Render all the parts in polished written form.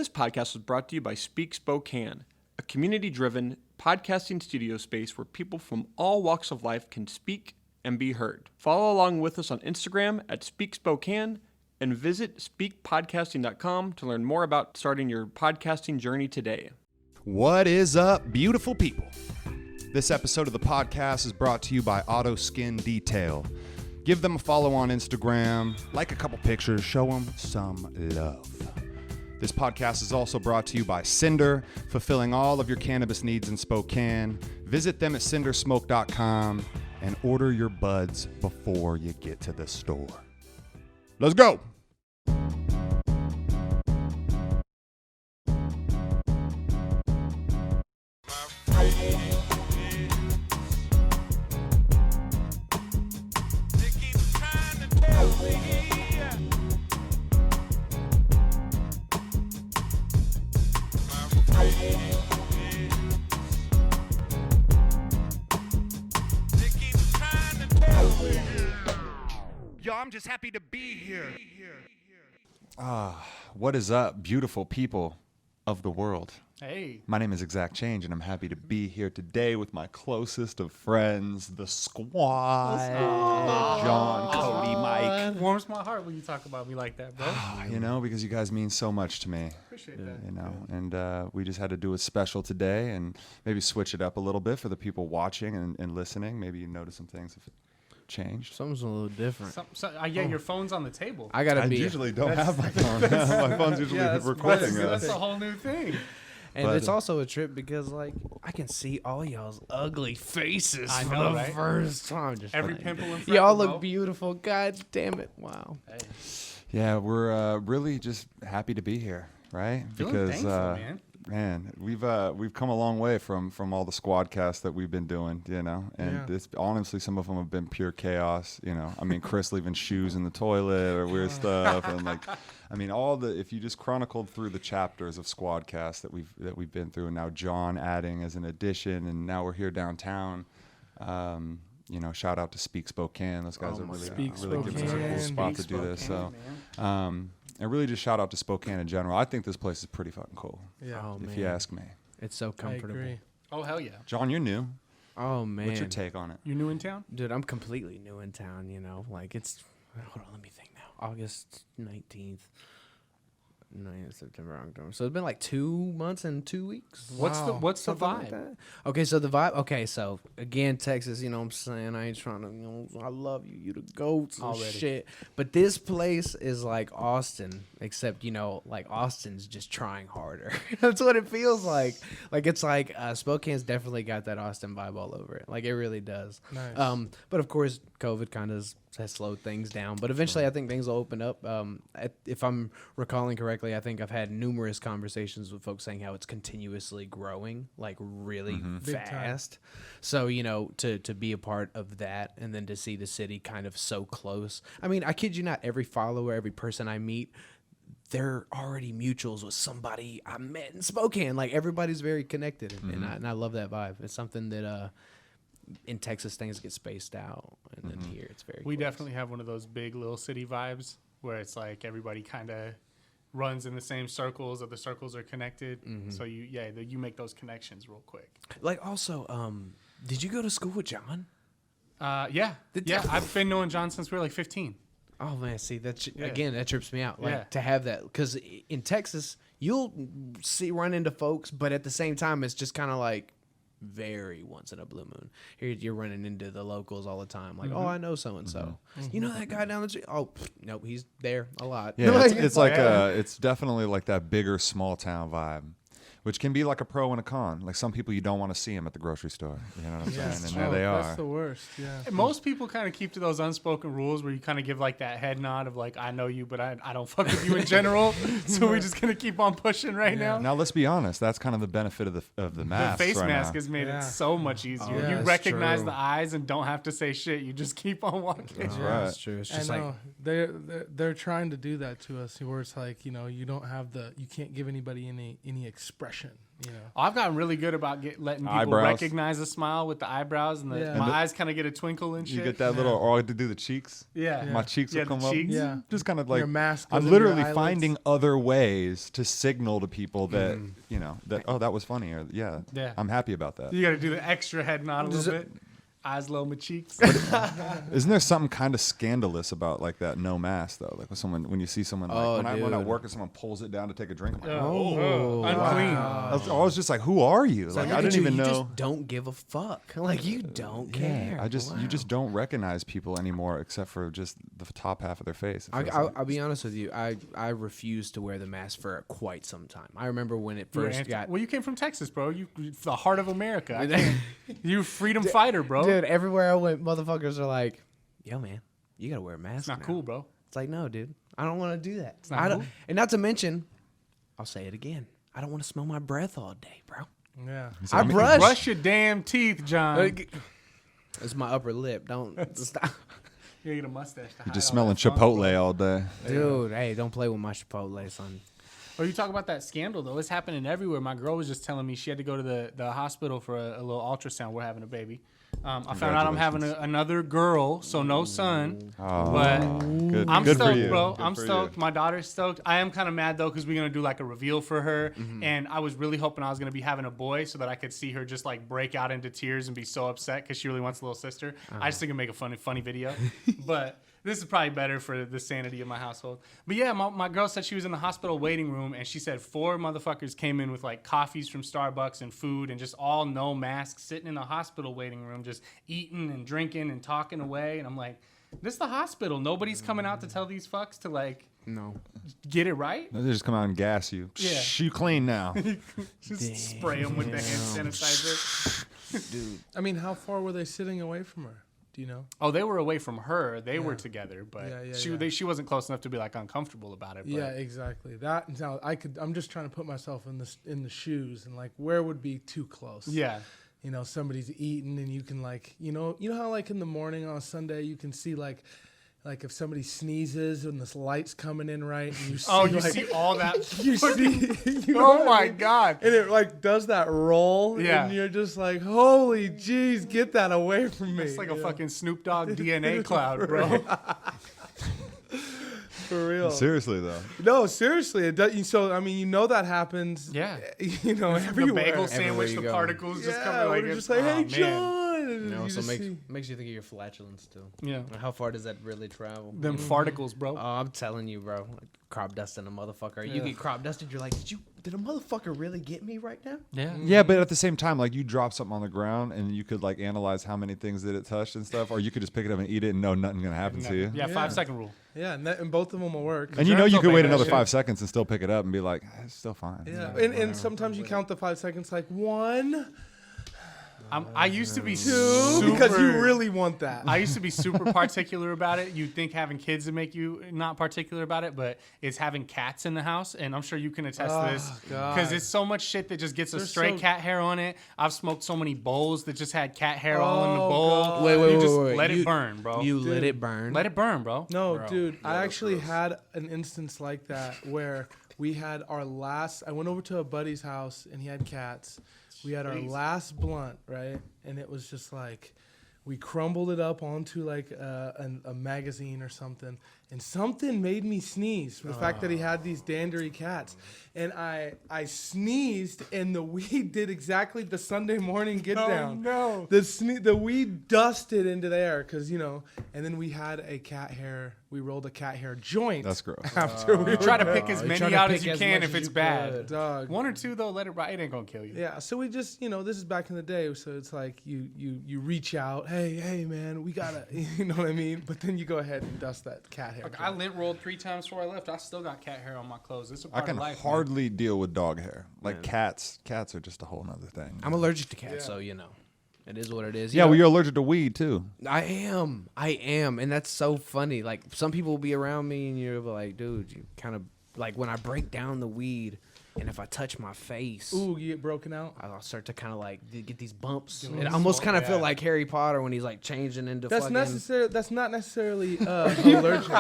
This podcast was brought to you by Speak Spokane, a community-driven podcasting studio space where people from all walks of life can speak and be heard. Follow along with us on Instagram at Speak Spokane and visit speakpodcasting.com to learn more about starting your podcasting journey today. What is up, beautiful people? This episode of the podcast is brought to you by Auto Skin Detail. Give them a follow on Instagram, like a couple pictures, show them some love. This podcast is also brought to you by Cinder, fulfilling all of your cannabis needs in Spokane. Visit them at cindersmoke.com and order your buds before you get to the store. Let's go! Yo, I'm just happy to be here. What is up, beautiful people of the world? Hey. My name is Exact Change, and I'm happy to be here today with my closest of friends, the squad. John, Cody, Mike. It warms my heart when you talk about me like that, bro. You know, because you guys mean so much to me. Appreciate that. You know, and we just had to do it special today and maybe switch it up a little bit for the people watching and listening. Maybe you notice some things if it changed. Something's a little different. Your phone's on the table. I usually don't have my phone. My phone's usually recording That's us. a whole new thing. And But- it's also a trip because, like, I can see all y'all's ugly faces I for know, the right? first time. Just Every like, pimple and freckle, y'all bro. look beautiful. God damn it! Wow. Hey, Yeah, we're really just happy to be here, right? feeling thankful, man. Man, we've come a long way from all the Squadcasts that we've been doing, you know, and it's honestly some of them have been pure chaos, you know. I mean, Chris leaving shoes in the toilet or weird stuff, and like, I mean, if you just chronicled through the chapters of Squadcast that we've been through, and now John adding as an addition, and now we're here downtown. You know, shout out to Speak Spokane. Those guys are really giving us a cool spot to do this. So, and really just shout out to Spokane in general. I think this place is pretty fucking cool. Yeah. Oh, if man. you ask me. It's so comfortable. I agree. Oh, hell yeah. John, you're new. Oh man. What's your take on it? You new in town? Dude, I'm completely new in town. You know, like it's. Hold on, let me think now. August 19th. 9th September, October. So it's been like 2 months and 2 weeks. What's the Something vibe? like that. Okay, so the vibe. Okay, so again, Texas. You know what I'm saying? I ain't trying to. You know, I love you. You the goats and Already. shit. But this place is like Austin, except you know, like Austin's just trying harder. That's what it feels like. Like it's like Spokane's definitely got that Austin vibe all over it. Like it really does. Nice. But of course, COVID kind of has slowed things down. But eventually, I think things will open up. If I'm recalling correctly, I think I've had numerous conversations with folks saying how it's continuously growing, like really fast. So, you know, to be a part of that and then to see the city kind of so close. I mean, I kid you not, every follower, every person I meet, they're already mutuals with somebody I met in Spokane. Like everybody's very connected, and I love that vibe. It's something that in Texas things get spaced out, and then here it's very. We close. definitely have one of those big little city vibes where it's like everybody kind of runs in the same circles, or the circles are connected. So you make those connections real quick. Like also, did you go to school with John? Yeah. I've been knowing John since we were like 15. Oh man, see again that trips me out. Like Yeah. to have that, because in Texas you'll run into folks, but at the same time it's just kind of like very once in a blue moon. Here you're running into the locals all the time. Like, oh, I know so and so. You know that guy down the street? Oh, nope, he's there a lot. Yeah, it's definitely like that bigger small town vibe, which can be like a pro and a con. Like some people you don't want to see them at the grocery store. You know what I'm saying? And there they are. That's the worst. Yeah. And most people kind of keep to those unspoken rules where you kind of give like that head nod of like, I know you, but I don't fuck with you in general. So we're just going to keep on pushing right now. Now let's be honest. That's kind of the benefit of the mask. The face right mask now. has made it so much easier. Yeah, You that's recognize true. the eyes and don't have to say shit. You just keep on walking. That's Yeah, right. that's true. It's I just like know they're trying to do that to us, where it's like, you know, you don't have you can't give anybody any expression expression. You know. I've gotten really good about letting people Eyebrows. recognize a smile with the eyebrows and my eyes kind of get a twinkle and shit. You get that little, or I like to do the cheeks. Yeah. My cheeks will the come up. cheeks. Yeah. Just kind of like Your mask goes I'm under your literally eyelids. finding other ways to signal to people that you know that that was funny, or yeah, I'm happy about that. You got to do the extra head nod a little bit. Eyes low, my cheeks. Isn't there something kind of scandalous about like that no mask though? Like when you see someone like when I work and someone pulls it down to take a drink, I'm like, Unclean. I was just like, who are you? Like I didn't even know. You just don't give a fuck. Like you don't care. You just don't recognize people anymore except for just the top half of their face. I'll be honest with you. I refused to wear the mask for quite some time. I remember when it first got. Well, you came from Texas, bro. You the heart of America. You freedom fighter, bro. Dude, everywhere I went, motherfuckers are like, "Yo, man, you gotta wear a mask." It's not now. cool, bro. It's like, no, dude, I don't want to do that. It's not cool. And not to mention, I'll say it again. I don't want to smell my breath all day, bro. Yeah. I Brush your damn teeth, John. It's my upper lip. Don't stop. You get a mustache. You're just smelling Chipotle all day. Dude, hey, don't play with my Chipotle, son. Oh, you talk about that scandal, though. It's happening everywhere. My girl was just telling me she had to go to the hospital for a little ultrasound. We're having a baby. I found out I'm having another girl, so no son. But Good. I'm Good stoked, for you. bro. Good I'm for stoked. you. My daughter's stoked. I am kind of mad, though, because we're going to do like a reveal for her. And I was really hoping I was going to be having a boy so that I could see her just like break out into tears and be so upset because she really wants a little sister. I just think it'd make a funny video. But this is probably better for the sanity of my household. But yeah, my girl said she was in the hospital waiting room and she said 4 motherfuckers came in with like coffees from Starbucks and food and just all no masks sitting in the hospital waiting room just eating and drinking and talking away. And I'm like, this is the hospital. Nobody's coming out to tell these fucks to like get it right. They just come out and gas you. Yeah. Shh, you clean now. Just spray them with the hand sanitizer. Dude. I mean, how far were they sitting away from her? Do you know? Oh, they were away from her. They were together, but Yeah. she wasn't close enough to be like uncomfortable about it. But. Yeah, exactly. That now I'm just trying to put myself in the shoes and like where would be too close. Yeah. You know, somebody's eating and you can like, you know how like in the morning on a Sunday you can see like if somebody sneezes and this light's coming in right and you see see all that. you see you know Oh what I my mean? God. And it like does that roll Yeah. and you're just like, holy jeez, get that away from me. It's like a you know? fucking Snoop Dogg DNA cloud, bro. For real. Seriously though. No, seriously. It does, so I mean, you know that happens. Yeah. You know, The everywhere. bagel Everywhere sandwich, you the go. particles just Yeah, coming like we're it's just like, hey, man. John. And It you also just makes see- you think of your flatulence too. Yeah. How far does that really travel? Them farticles, bro. Oh, I'm telling you, bro. Like, crop dusting a motherfucker. You get crop dusted, you're like, did a motherfucker really get me right now? Yeah. Yeah, but at the same time, like you drop something on the ground and you could like analyze how many things that it touched and stuff, or you could just pick it up and eat it and know nothing's gonna happen to you. Yeah, 5-second rule. Yeah, and both of them will work. And you know you Germs could don't wait make that another shit. 5 seconds and still pick it up and be like, it's still fine. Yeah, and sometimes you count the 5 seconds like 1, I used to be 2, because you really want that. I used to be super particular about it. You'd think having kids would make you not particular about it, but it's having cats in the house, and I'm sure you can attest to this because it's so much shit that just gets a stray cat hair on it. I've smoked so many bowls that just had cat hair all in the bowl. God. Wait, You just wait. let it burn, bro. You let it burn. Let it burn, bro. No, dude, I actually had an instance like that where we had our last. I went over to a buddy's house and he had cats. We had our last blunt, right? And it was just like, we crumbled it up onto like a magazine or something. And something made me sneeze for the fact that he had these dandery cats. And I sneezed and the weed did exactly the Sunday morning get down. no. The weed dusted into the air because, you know, and then we had a cat hair. We rolled a cat hair joint. That's gross. After we Try to were pick as Try many to out as pick you as can much if as it's you bad. could. dog. 1 or 2 though, let it ride. It ain't gonna kill you. Yeah, so we just, you know, this is back in the day, so it's like you reach out, hey man, we gotta, you know what I mean? But then you go ahead and dust that cat hair. Like, I lint rolled 3 times before I left. I still got cat hair on my clothes. It's a I part can of life. hardly deal with dog hair. Like cats are just a whole nother thing. I'm allergic to cats, so you know, it is what it is. Yeah, You well, know, you're allergic to weed too. I am, and that's so funny. Like some people will be around me, and you're like, dude, you kind of like when I break down the weed, and if I touch my face, Ooh, you get broken out. I'll start to kind of like get these bumps. Get a It little almost smoke, kind of feel yeah. like Harry Potter when he's like changing into That's fucking. That's not necessarily allergic.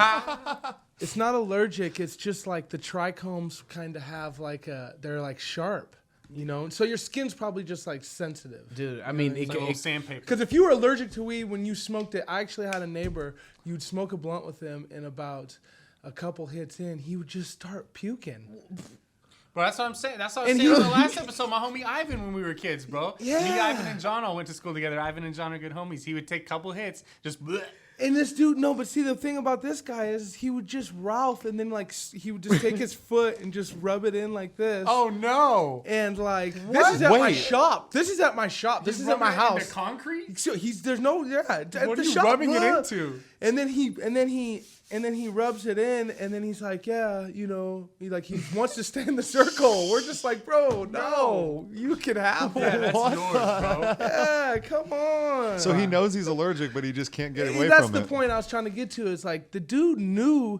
It's not allergic. It's just like the trichomes kind of have like they're like sharp. you know. So your skin's probably just like sensitive. Dude, I mean, It's like a little sandpaper. Because if you were allergic to weed when you smoked it, I actually had a neighbor. You'd smoke a blunt with him, and about a couple hits in, he would just start puking. Bro, that's what I'm saying. That's what I was saying in the last episode. My homie Ivan, when we were kids, bro. Yeah. Me, Ivan, and John all went to school together. Ivan and John are good homies. He would take a couple hits, just bleh. And this dude, no, but see, the thing about this guy is he would just Ralph, and then like he would just take his foot and just rub it in like this. Oh no! And like this is at my shop. This is at my shop. This is at my house. Into concrete? So there's no What at are the you shop, rubbing it blah. into? And then he rubs it in, and then he's like, yeah, you know, he wants to stay in the circle. We're just like, bro, no, you can have Yeah, it. that's yours, bro. Yeah, come on. So he knows he's allergic, but he just can't get away That's from the it. point I was trying to get to. Is like the dude knew,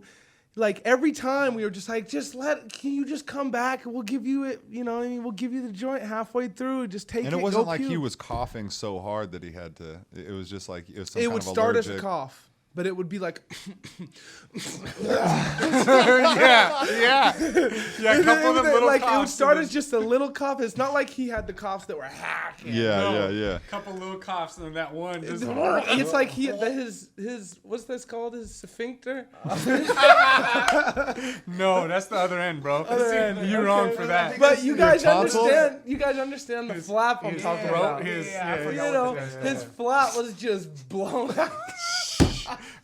like every time we were just like, can you just come back? We'll give you it. You know what I mean? We'll give you the joint halfway through. Just take it. And it wasn't go like he puke. was coughing so hard that he had to. It was just like it was some It kind would of start as allergic. a cough, but it would be like. yeah. A couple of them little like coughs. it would start and as just a little cough. It's not like he had the coughs that were hacking. Yeah, yeah. couple little coughs, and then that one just. It's like his what's this called? His sphincter. No, that's the other end, bro. end, You're wrong for that. But you guys tonsil? understand. You guys understand the flap I'm his talking throat, about. his- You yeah, I forgot know, what his flap was just blown out.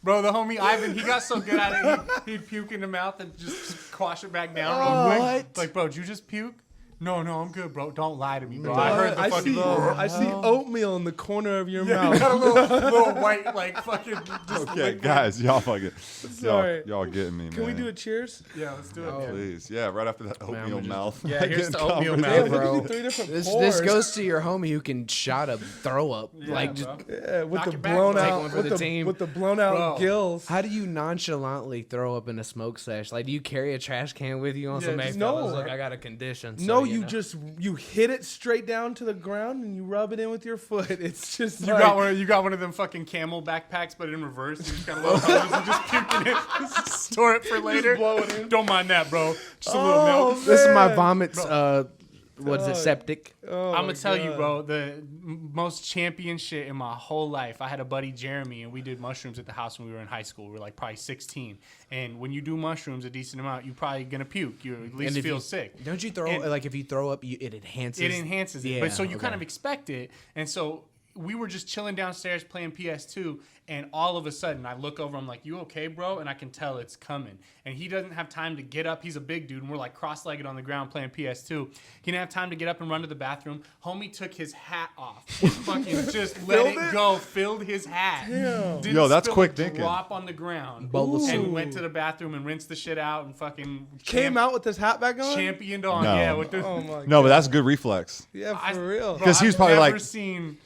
Bro, the homie Ivan, he got so good at it, he'd puke in the mouth and just quash it back down real quick. Like, bro, did you just puke? No, I'm good, bro. Don't lie to me, bro. I heard the fucking. I see oatmeal in the corner of your You mouth. got a little white, like, fucking. Just Okay, liquid. guys, y'all fucking, Sorry. y'all getting me, Can man. we do a cheers? Yeah, let's do it. Please, yeah, right after that oatmeal mouth. Yeah, here's the oatmeal Getting mouth, Look bro. at the 3 different This pours. goes to your homie who can shot a throw up. like, just, bro. Yeah, with Knock the it back, blown bro. Take out, one for with the team. with the blown out Bro. gills. how do you nonchalantly throw up in a smoke sesh? Like, do you carry a trash can with you on some? Hey, just fellas, no. look, I got a condition. So, No, you you hit it straight down to the ground and you rub it in with your foot. It's just You like, got one of them fucking camel backpacks, but in reverse. You just kind of and just puke in it. Store it for later. blow it in. Don't mind that, bro. Just a little Oh, milk. This is my man. vomits. What is it? Septic. Oh I'm my gonna tell you, God. bro, the most champion shit in my whole life. I had a buddy, Jeremy, and we did mushrooms at the house when we were in high school. We were like probably 16. And when you do mushrooms a decent amount, you're probably gonna puke. You at least if feel you- sick. Don't you throw And- like if you throw up, it enhances. It enhances it. Yeah, But so you okay. kind of expect it. And so we were just chilling downstairs playing PS2, and all of a sudden I look over, I'm like, you okay, bro? And I can tell it's coming. And he doesn't have time to get up. He's a big dude, and we're like cross-legged on the ground playing PS2. He didn't have time to get up and run to the bathroom. Homie took his hat off and fucking just let it go, filled his hat. Damn. Didn't Yo, that's spill quick a thinking. drop on the ground. Bubble And soup. went to the bathroom and rinsed the shit out and fucking Came out with his hat back on. championed on. No. Yeah, with the Oh my No, but that's a good reflex. Yeah, I- for real. Bro, 'Cause he was I've probably never like- seen.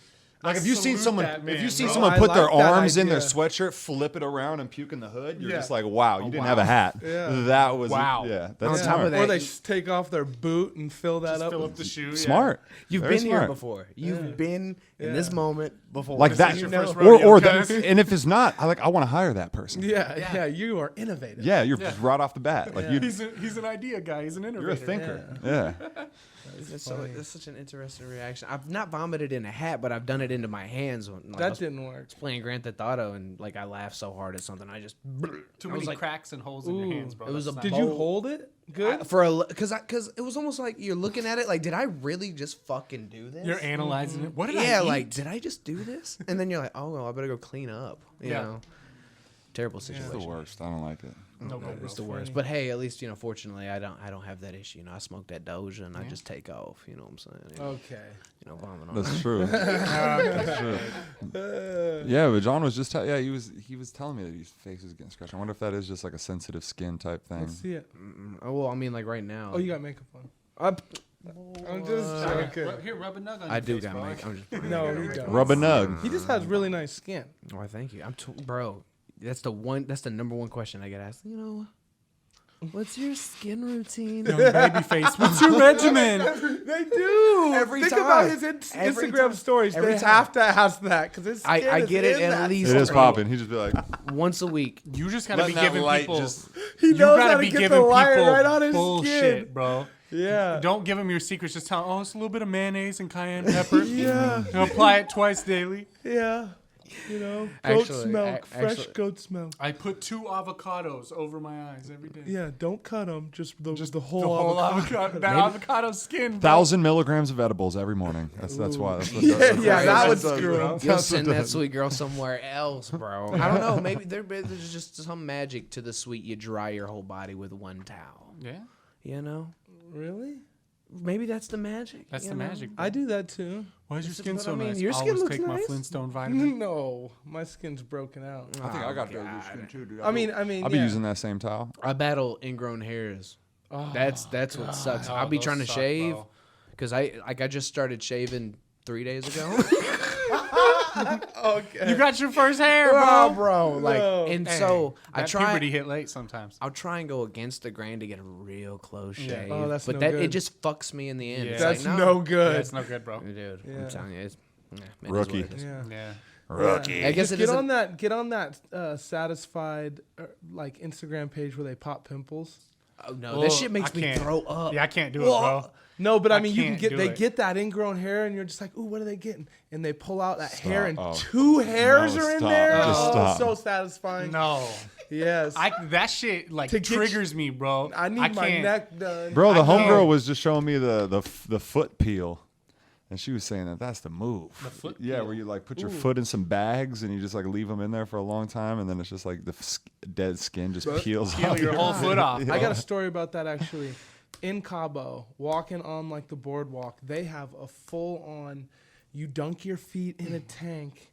Like I if you seen salute someone, that man, if you seen bro. someone I put like their that arms in their idea. sweatshirt, flip it around and puke in the hood, you're Yeah. just like, wow, you didn't wow. have a hat. Yeah. That was Wow. Yeah, On that's top smart. of that, Or they take off their boot and fill that Just up. fill up the shoe. Yeah. Smart. You've Very been here smart. before. You've been in this moment before. Like This that, is your know. first or rodeo, that, cuz. and if it's not, I want to hire that person. Yeah, you are innovative. Yeah, you're right off the bat. Like He's an idea guy. He's an innovator. you're a thinker. Yeah. It's such an interesting reaction. I've not vomited in a hat, but I've done it into my hands. When, like, I That was didn't work. playing Grand Theft Auto and like I laughed so hard at something, I just Too I many was like, cracks and holes in your hands, bro. it was That's a not- Did you hold it? Good. because it was almost like you're looking at it like, did I really just fucking do this? You're analyzing it. What did I yeah, eat? like did I just do this? And then you're like, oh well, I better go clean up. You Yeah. know, terrible It's situation. the worst. I don't like it. No good, It's bro. the worst. But hey, at least fortunately, I don't have that issue. I smoke that Doja and I just take off. You know what I'm saying? Okay. Vomit on. That's true. That's true. Yeah, but John was just he was telling me that his face was getting scratched. I wonder if that is just like a sensitive skin type thing. Let's see it. Oh well, I mean like right now. Oh, you got makeup on. I'm just joking. Here, rub a nug on I your do face, got bro. make. I'm just. No, you don't. Rub a nug. He just has really nice skin. Why? Thank you. Bro. That's the number one question I get asked. What's your skin routine? Baby face. What's your regimen? They do. Every Think time. about his Every Instagram time. stories. Every They time. have to ask that because his skin I is get it in at that. least It is popping. He just be like, once a week. You just gotta Letting be that giving light people. just- He You knows gotta how to be get giving the light people right on his bullshit, skin. bro. Yeah. Don't give them your secrets. Just tell them, oh, it's a little bit of mayonnaise and cayenne pepper. Yeah. And apply it twice daily. Yeah. You know, goat's Actually, milk, fresh actually- goat's milk. I put 2 avocados over my eyes every day. Yeah, don't cut them. Just the The whole whole avocado. avocado. That avocado skin. Bro. 1,000 milligrams of edibles every morning. That's why. That's what Yeah, that's yeah, what that it would does, screw bro. 'em. You'll send that sweet girl somewhere else, bro. I don't know. Maybe there's just some magic to the sweet. You dry your whole body with one towel. Yeah, You know? Really? Maybe that's the magic. that's you the know? magic. I do that too. Why is your skin but so I mean, nice? your I skin always looks take my nice. Flintstone vitamin. No, my skin's broken out. I think I got God. that skin too, dude. I mean, I'll be yeah. using that same towel. I battle ingrown hairs. That's what sucks. I'll be those trying to suck, shave bro. because I just started shaving 3 days ago. Okay. You got your first hair, bro. Like, No. and Hey, so I that try. puberty hit late sometimes. I'll try and go against the grain to get a real close Yeah. shave. Oh, that's but no that it good. just fucks me in the end. Yeah. It's That's like, no Yeah, good. it's no good, bro. dude. Yeah. I'm telling you, it's it is what Rookie. it is. Yeah. Yeah. Rookie. I guess Just it get isn't- on that. Get on that satisfied like Instagram page where they pop pimples. Oh no, Well, that shit makes I me can't. throw up. Yeah, I can't do it, bro. No, but I I mean, you can can't get. do They it. get that ingrown hair, and you're just like, ooh, what are they getting? And they pull out that hair, and Oh. 2 hairs No, are in stop. there. Just Oh, stop. so satisfying. No, Yes. that shit like To get triggers me, bro. I need my can't. neck done. Bro, the I can't. homegirl was just showing me the foot peel. And she was saying that that's the move. The foot Yeah, peel? where you like put your foot in some bags and you just like leave them in there for a long time, and then it's just like the dead skin just peels Peel off your whole foot off. I got a story about that actually. In Cabo, walking on like the boardwalk, they have a full on. You dunk your feet in a tank,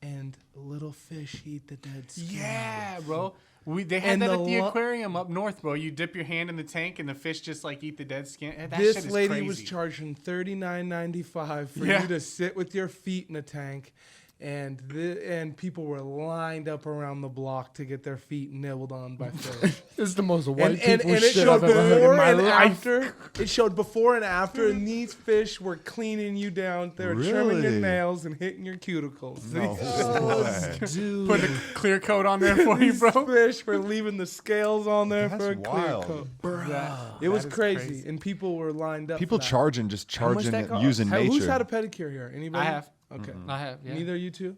and little fish eat the dead skin. Yeah, bro. They had And that the at the lo- aquarium up north, bro. You dip your hand in the tank and the fish just like eat the dead skin. That This shit is lady crazy. was charging $39.95 for Yeah. you to sit with your feet in a tank, and people were lined up around the block to get their feet nibbled on by fish. This is the most and, white and, people and it shit showed I've ever heard before in my and life. after. It showed before and after, and these fish were cleaning you down. They were trimming your Really? nails and hitting your cuticles. No These way. Dude, Put a clear coat on there for you, bro. fish were leaving the scales on there That's for a wild. clear coat. That It was is crazy, and people were lined up. People for that. charging, just much charging that it, cost? using Hey, nature. who's had a pedicure here? Anybody? I have. Okay. I have. Yeah. Neither you two?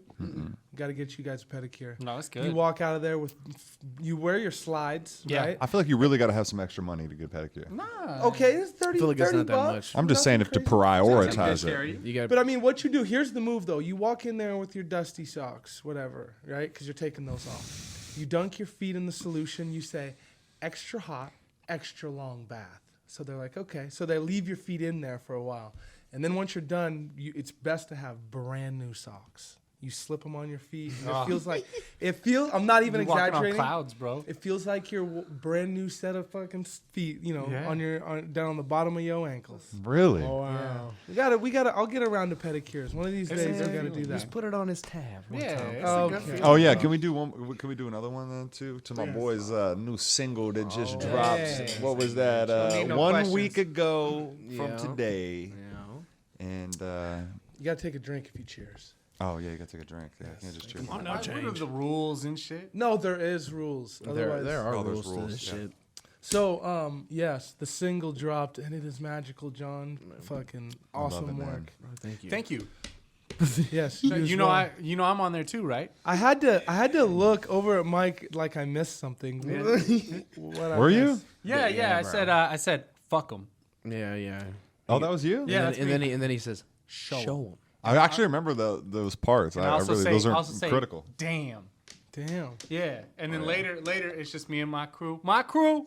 Got to get you guys a pedicure. No, it's good. You walk out of there with, you wear your slides, Yeah. right? I feel like you really got to have some extra money to get a pedicure. Okay, it's 30, I feel like it's 30 not that bucks. much. I'm just saying if to Nothing crazy. prioritize it. you got But I mean, what you do, here's the move though. You walk in there with your dusty socks, whatever, right? Because you're taking those off. You dunk your feet in the solution. You say, extra hot, extra long bath. So they're like, okay. So they leave your feet in there for a while. And then once you're done, it's best to have brand new socks. You slip them on your feet. And it feels, I'm not even You're walking on exaggerating. clouds, bro. It feels like your brand new set of fucking feet, Yeah. down on the bottom of your ankles. Really? Wow. We gotta. I'll get around to pedicures. One of these days, we gotta do that. just put it on his tab. one Yeah. time. It's a good Okay. feeling, Oh yeah, bro. can we do one? Can we do another one then too? To my boy's new single that just dropped. Hey. What was that? Don't need no 1 questions. week ago from Yeah. today. Yeah. And You gotta take a drink if you cheers. oh yeah, you gotta take a drink. Yeah, you can't just cheers. What are the rules and shit? No, there is rules. Otherwise, There are Oh, there's rules to rules, this yeah. shit. So, yes, the single dropped, and it is magical, John. Fucking awesome it, man. work. Thank you. Thank you. Yes, You as know, well. I'm on there too, right? I had to look over at Mike like I missed something. What I Were you? missed. Yeah, Yeah, I said, fuck them. Yeah, yeah. Oh, that was you? Yeah, and that's then, me. and then he says, "Show him." I actually remember those parts. And I also really say, those are also say, critical. Damn. Damn. Yeah, and then later it's just me and my crew. My crew.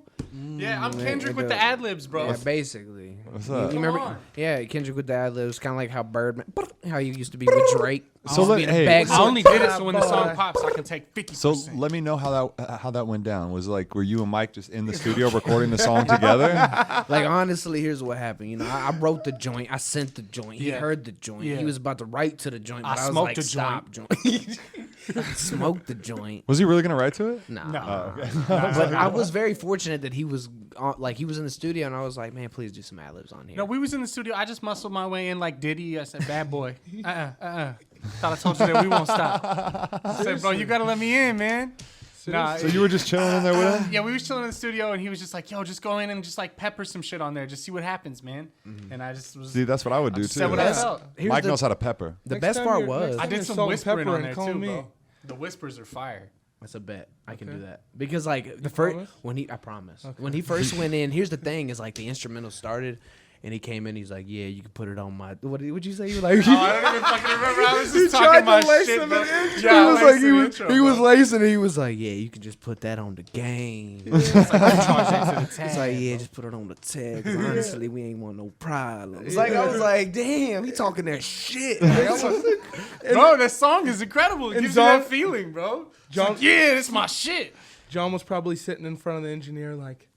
Yeah, I'm Kendrick with the does. ad libs, bro. Yeah, basically. What's You that? remember? on. Yeah, Kendrick with the ad libs, kind of like how Birdman, how you used to be with Drake. So Used to be in a hey, bag I only did it so when the Boy. song pops, I can take 50%. So let me know how that went down. Was like were you and Mike just in the studio recording the song together? Like honestly, here's what happened. You know, I wrote the joint, I sent the joint, he Yeah. heard the joint, Yeah. he was about to write to the joint, I but I was smoked like, the stop, joint. Smoked the joint. Was he really gonna write to it? Nah. No. But I was very fortunate that he was he was in the studio, and I was like, man, please do some ad libs on here. No, we was in the studio. I just muscled my way in like Diddy. I said, bad boy. Thought I told you that we won't stop. I said, bro, you got to let me in, man. too. Nah, So you were just chilling in there with him? Yeah, we was chilling in the studio, and he was just like, "Yo, just go in and just like pepper some shit on there, just see what happens, man." And I just was. See, that's what I would do just too. said what I felt. Mike knows how to pepper. The Next best time part you're- was next I time did you're some salt and whispering pepper on and there call too, me. bro. The whispers are fire. that's a bet. I can do Okay. that because like the first promise? when he I promise when he first went in. Here's the thing: is like the instrumental started. And he came in. He's like, "Yeah, you can put it on my." What did you say? You were like, Oh, I don't even fucking remember. I was just tried talking to my lace shit, him bro. an intro. Yeah, I he was laced like, the intro, he was bro. lacing it. He was like, "Yeah, you can just put that on the game." It's like, I charge that to the tag, He's like, "Yeah, bro. just put it on the tag. 'Cause honestly, we ain't want no problems." Like I was like, "Damn, he talking that shit." Like, I was- Bro, that song is incredible. It And gives you that John- feeling, bro. It's John- like, yeah, this is my shit. John was probably sitting in front of the engineer like,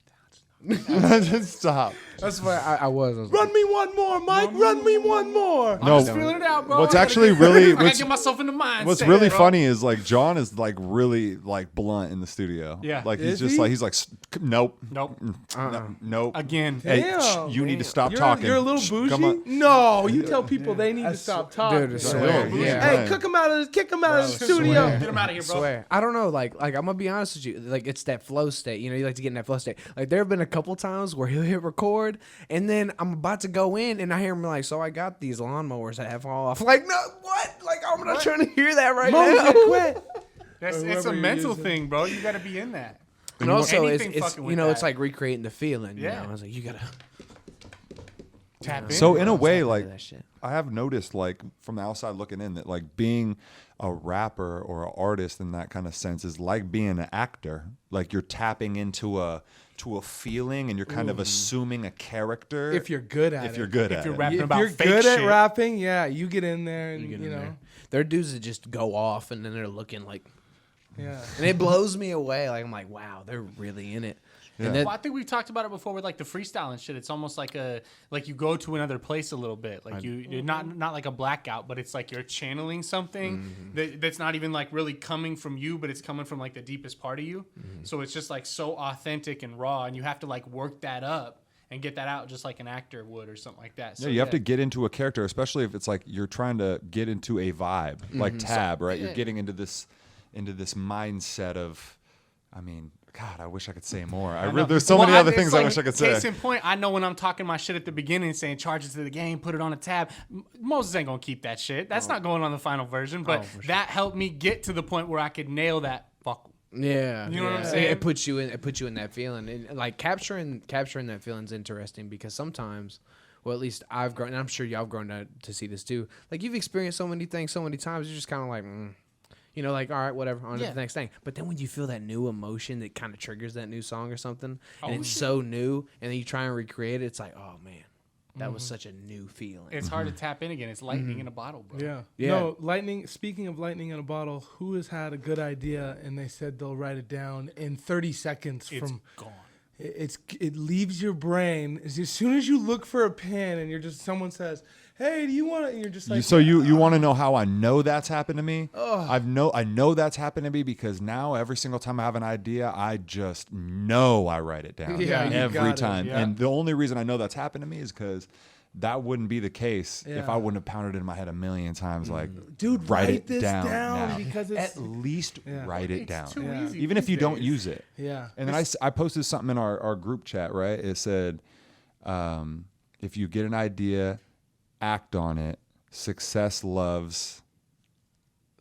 Stop. That's why I was. I was like, "Run me one more, Mike. Run me one more." No, I'm just feeling it out, bro. what's I gotta actually get- really- I gotta what's- get myself in the mindset. What's really bro. funny is like John is like really like blunt in the studio. Yeah. Like he's Is just he? like he's like nope, Nope. nope. Again. Hey, Damn. you need to stop You're, talking. you're a little Shh, come bougie. on. No, you tell people they need to stop talking. Dude, I swear, Bro, yeah. Hey, Right. kick him out of the Swear. studio. Get him out of here, bro. Swear. I don't know. Like I'm gonna be honest with you. Like it's that flow state. You know, you like to get in that flow state. Like there have been a couple times where he'll hit record, and then I'm about to go in, and I hear him like, "So I got these lawnmowers that have fall off." Like, no, what? Like I'm not trying to hear that right now. Moses, quit. It's a whoever you're mental using. thing, bro. You gotta be in that. And also, Anything it's fucking with you know, it's that. like recreating the feeling. Yeah. You know, I was like, you gotta Tap in. So in a tap way, into like that shit. I have noticed, like from the outside looking in, that like being a rapper or an artist in that kind of sense is like being an actor. Like you're tapping into a feeling, and you're kind of assuming a character. If you're good at it. if you're good if at you're it. rapping If about you're fake good shit. at rapping, yeah, you get in there and You get you in know, there. There are dudes that just go off, and then they're looking like, yeah. and it blows me away. Like I'm like, wow, they're really in it. Yeah. And that, Well, I think we've talked about it before with like the freestyle and shit. It's almost like you go to another place a little bit. Like you're not like a blackout, but it's like you're channeling something that's not even like really coming from you, but it's coming from like the deepest part of you. So it's just like so authentic and raw, and you have to like work that up and get that out just like an actor would or something like that. So Yeah, you have to get into a character, especially if it's like you're trying to get into a vibe, like Tab, right? yeah. You're getting into this mindset of, I mean, God, I wish I could say more. There's so many other it's things I wish I could say. Case in point, I know when I'm talking my shit at the beginning, saying charge it to the game, put it on a tab. Moses ain't gonna keep that shit. That's not going on the final version. But that helped me get to the point where I could nail that. Fuck. yeah, You know what I'm yeah. saying? It puts you in that feeling, and like capturing that feeling is interesting because sometimes, well, at least I've grown, and I'm sure y'all have grown to see this too. Like you've experienced so many things so many times, you're just kind of like. You know, like, all right, whatever, on to the next thing. But then when you feel that new emotion that kind of triggers that new song or something, and it's so new, and then you try and recreate it, it's like, oh, man, that was such a new feeling. It's hard to tap in again. It's lightning in a bottle, bro. Yeah. Yeah. No, lightning. Speaking of lightning in a bottle, who has had a good idea and they said they'll write it down in 30 seconds It's from gone. it leaves your brain as soon as you look for a pen and you're just someone says, "Hey, do you want it?" And you're just like, You want to know how I know that's happened to me? I know that's happened to me because now every single time I have an idea, I just know I write it down Yeah, you every got it. time. Yeah. And the only reason I know that's happened to me is because that wouldn't be the case if Yeah. I wouldn't have pounded it in my head a million times. Like, "Dude, write write it this down now. because it's At least Yeah. write it It's down, too Yeah. easy even if these you don't days. use it." yeah." And then I posted something in our group chat, right? It said, if you get an idea, act on it. Success loves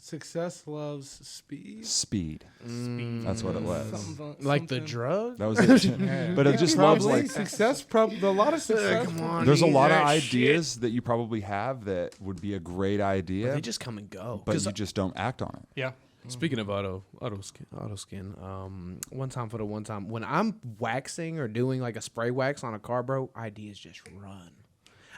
Success loves speed. speed. That's what it was. like the something. drug? That was it. But it just loves Probably like success. A lot of success. Come on, there's a need lot of that ideas that you probably have that would be a great idea, They just come and go. but you just don't act on it. Yeah. Speaking of auto skin, one time when I'm waxing or doing like a spray wax on a car, bro, ideas just run.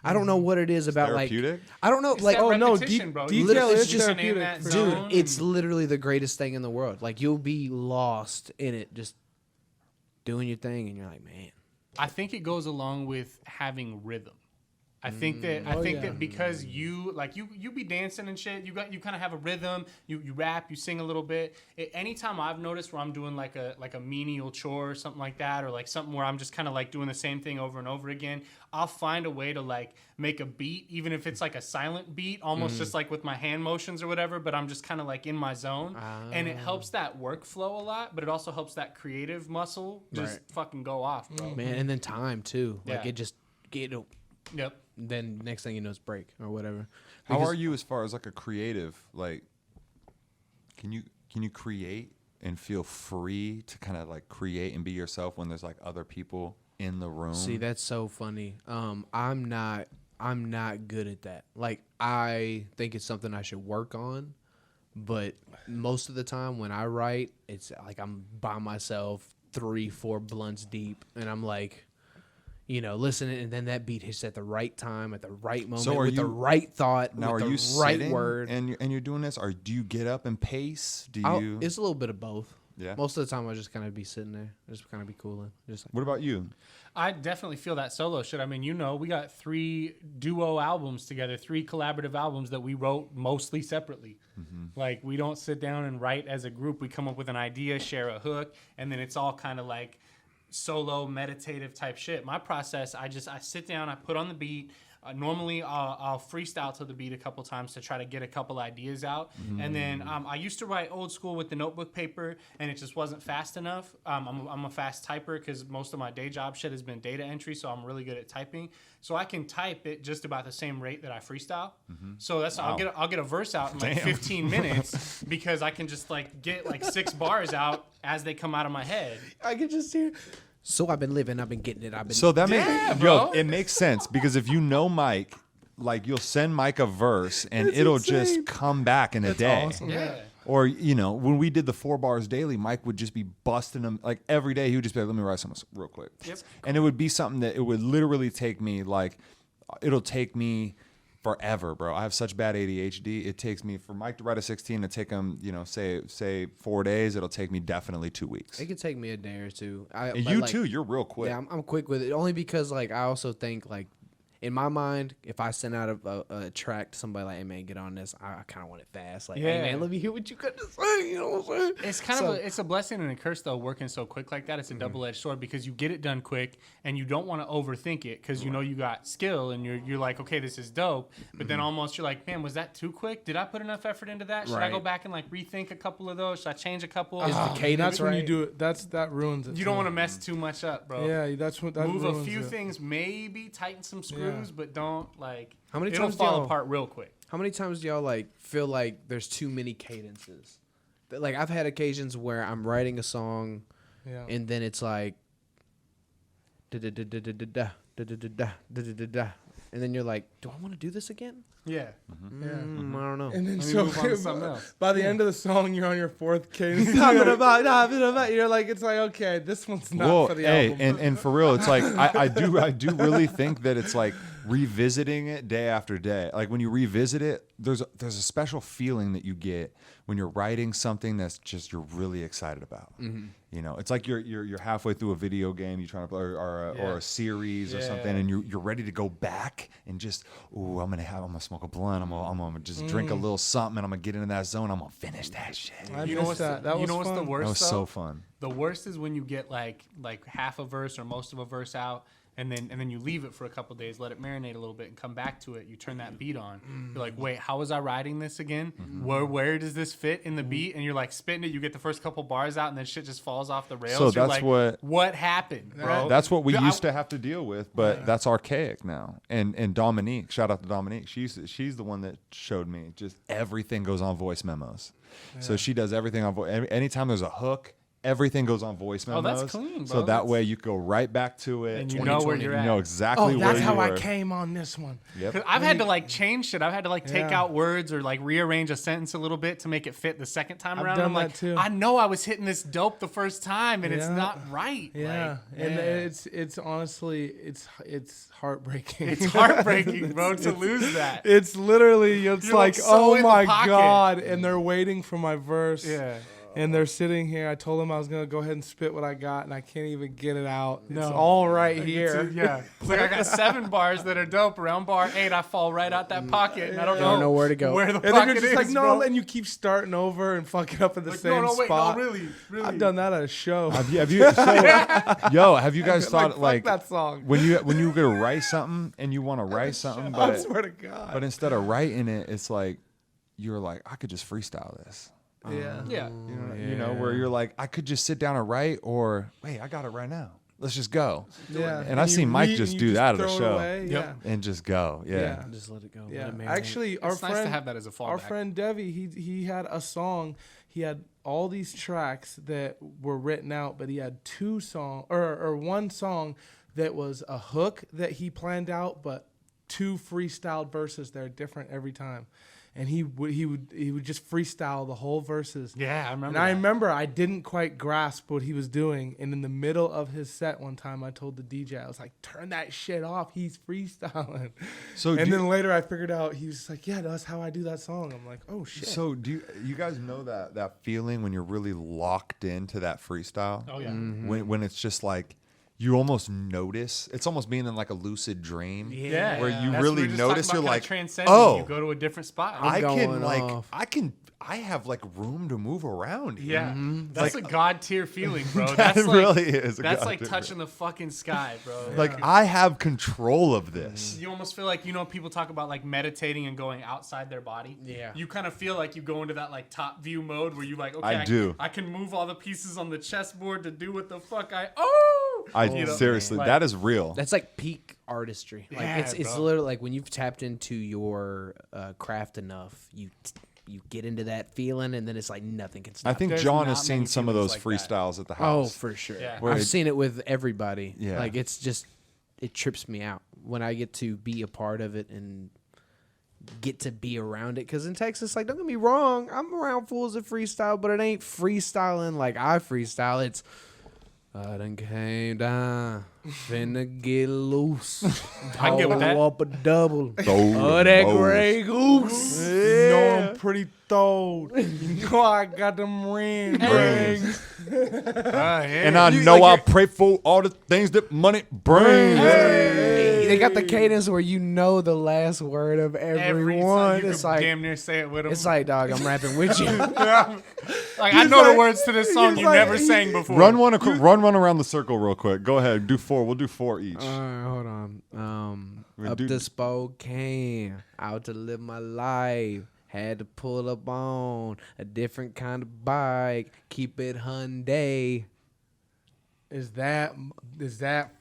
I don't know what it is about therapeutic? like I don't know like that Oh no, repetition, bro. detail Literally, is it's just in therapeutic. that for zone. sure. dude, it's literally the greatest thing in the world. Like you'll be lost in it, just doing your thing, and you're like, man. I think it goes along with having rhythm. I think that because you be dancing and shit, you kind of have a rhythm, you rap, you sing a little bit. Anytime I've noticed where I'm doing like a menial chore or something like that, or like something where I'm just kind of like doing the same thing over and over again, I'll find a way to like make a beat, even if it's like a silent beat, almost just like with my hand motions or whatever, but I'm just kind of like in my zone. And it helps that workflow a lot, but it also helps that creative muscle just fucking go off, bro. Man, and then time too. Like it just Yep. Then next thing you know, it's break or whatever. How are you as far as like a creative? Like, can you create and feel free to kind of like create and be yourself when there's like other people in the room? See, that's so funny. I'm not good at that. Like, I think it's something I should work on, but most of the time when I write, it's like I'm by myself, 3-4 blunts deep, and I'm like, listening, and then that beat hits at the right time, at the right moment, with the right thought, now, with are you the right sitting word. and you're doing this, or do you get up and pace? It's a little bit of both. Yeah. Most of the time, I just kind of be sitting there, just kind of be cooling. Just like, What about you? I definitely feel that solo shit. I mean, we got 3 duo albums together, 3 collaborative albums that we wrote mostly separately. Like, we don't sit down and write as a group. We come up with an idea, share a hook, and then it's all kind of like solo meditative type shit. My process, I sit down, I put on the beat. Normally, I'll freestyle to the beat a couple times to try to get a couple ideas out. And then I used to write old school with the notebook paper, and it just wasn't fast enough. I'm a fast typer because most of my day job shit has been data entry, so I'm really good at typing. So I can type it just about the same rate that I freestyle. So that's I'll get a verse out in like 15 minutes because I can just like get like 6 bars out as they come out of my head. I can just hear. So I've been living, I've been getting it, So that it makes sense, because if you know Mike, like, you'll send Mike a verse and it'll just come back in a day. Awesome. Yeah. Or, when we did the 4 bars daily, Mike would just be busting them like every day. He would just be like, let me write something real quick. Yep. And it would be something that it would literally take me it'll take me forever, bro. I have such bad ADHD. It takes me, for Mike to write a 16 to take him, say 4 days, it'll take me definitely 2 weeks. It could take me a day or two. And you too, you're real quick. Yeah, I'm quick with it. Only because like I also think like in my mind, if I send out a track to somebody like, hey man, get on this, I kind of want it fast. Like, hey man, let me hear what you got to say. You know what I'm saying? It's kind of it's a blessing and a curse though, working so quick like that. It's a double-edged sword because you get it done quick and you don't want to overthink it because you got skill and you're like, okay, this is dope. But then almost you're like, man, was that too quick? Did I put enough effort into that? Should I go back and like rethink a couple of those? Should I change a couple? Is the cadence That's when right? you do it. That ruins it. You don't want to mess too much up, bro. Yeah, that's what that Move a ruins few it. things, maybe tighten some screws, but don't like. How many it'll times fall y'all- apart real quick. How many times do y'all like feel like there's too many cadences? Like I've had occasions where I'm writing a song, Yeah. and then it's like, da da da da da da da da da da da da da, and then you're like, do I want to do this again? Yeah. Yeah. I don't know. And then Let me move on to something else. by the end of the song, you're on your 4th cadence. You're like, it's like, okay, this one's not for the album. and for real, it's like I do really think that it's like revisiting it day after day. Like when you revisit it, there's a special feeling that you get when you're writing something that's just you're really excited about. It's like you're halfway through a video game you're trying to play or a series or something, and you're ready to go back and just I'm gonna smoke a blunt. I'm gonna just drink a little something, and I'm gonna get into that zone. I'm gonna finish that shit. I You know what's missed that. That was what's the fun. worst? That was though? so fun. The worst is when you get like half a verse or most of a verse out, and then you leave it for a couple days, let it marinate a little bit, and come back to it. You turn that beat on. You're like, wait, how was I writing this again? Where does this fit in the beat? And you're like spitting it. You get the first couple bars out, and then shit just falls off the rails. So You're that's like, what happened, bro? That's what we used to have to deal with, but that's archaic now. And Dominique, shout out to Dominique. She's the one that showed me just everything goes on voice memos. So she does everything on voice. Anytime there's a hook, everything goes on voice memos. Oh, that's clean, bro. So that way you go right back to it. And you know where you're at. You know exactly where that's you how were. I came on this one. Yep. I've had to like change shit. I've had to like take Yeah. out words or like rearrange a sentence a little bit to make it fit the second time I've around. done I'm that like, too. I know I was hitting this dope the first time and it's Yeah. not right. Yeah, Like, and yeah. it's honestly it's heartbreaking. It's heartbreaking, bro, to lose that. It's literally You're like so oh in the my pocket. god, and they're waiting for my verse. Yeah. and they're sitting here. I told them I was gonna go ahead and spit what I got, and I can't even get it out. It's all right here. Yeah. It's like I got 7 bars that are dope. Around bar 8, I fall right out that pocket, and I don't know where to go. Where the And then pocket you're just is, like, no, bro. and you keep starting over and fucking up in the Like, same wait, spot. no, really. I've done that at a show. Have you have you guys thought fuck that song. when you gonna write something and you want to write something, I swear to God. but instead of writing it, it's like you're like, I could just freestyle this. Yeah. Yeah. You know, where you're like, I could just sit down and write, or wait, I got it right now. Let's just go. Yeah. And I seen Mike just do that at a show. Yep. Yeah. And just go. Yeah. Just let it go. Yeah. Let it marinate. Actually, our It's nice friend to have that as a fallback. Our friend Devi, he had a song. He had all these tracks that were written out, but he had 2 songs or 1 song that was a hook that he planned out, but 2 freestyled verses that are different every time. And he would just freestyle the whole verses. Yeah, I remember. And I remember I didn't quite grasp what he was doing. And in the middle of his set one time, I told the DJ, I was like, turn that shit off. He's freestyling. So and then later I figured out he was like, yeah, that's how I do that song. I'm like, oh, shit. So do you guys know that feeling when you're really locked into that freestyle? Oh, yeah. When it's just like you almost notice, it's almost being in like a lucid dream. Yeah. Where you That's really what we were just notice, talking you're about, like, kinda transcending. oh, You go to a different spot. I have like room to move around here. Yeah, that's Like, a god tier feeling, bro. That That's like, really is. That's like touching the fucking sky, bro. Like I have control of this. You almost feel like, people talk about like meditating and going outside their body. Yeah. You kind of feel like you go into that like top view mode where you like, okay, I do. I can move all the pieces on the chessboard to do what the fuck Seriously, like- that is real. That's like peak artistry. Like Yeah, it's bro. literally like when you've tapped into your craft enough, you get into that feeling, and then it's like nothing can stop. I think There's John not has seen many some of those feelings like that. freestyles at the Oh, house. for sure. Yeah. Where I've it- seen it with everybody. Yeah. Like it's just it trips me out when I get to be a part of it and get to be around it. Because in Texas, like, don't get me wrong, I'm around fools that freestyle, but it ain't freestyling like I freestyle. It's I done came down, finna get loose. I can get with that. Up a double. Oh, that oh. Grey Goose. You know I'm pretty throwed. You know I got them rings. And I know I pray for all the things that money brings. They got the cadence where you know the last word of every song, one. you It's could like damn near say it with them. it's like, dog, I'm rapping with you. like I know the words to this song you never sang before. Run one around the circle real quick. Go ahead. Do 4. We'll do 4 each. All right, hold on. We Up do- to Spokane, out to live my life. Had to pull up on a different kind of bike. Keep it Hyundai. Is that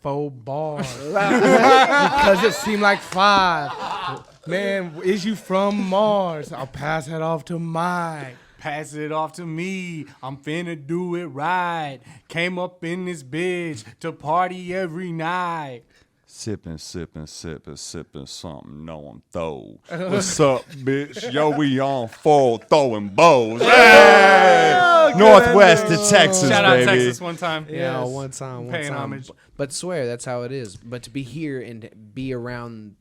4 bars? Because it seemed like 5. Man, is you from Mars? I'll pass it off to Mike. Pass it off to me. I'm finna do it right. Came up in this bitch to party every night. Sipping something. No, I'm throw. What's up, bitch? Yo, we on 4 throwing bows. Hey! Northwest to Texas, Shout out baby. Texas one time. Yeah, Yes. one time. Paying homage. But swear, that's how it is. But to be here and be around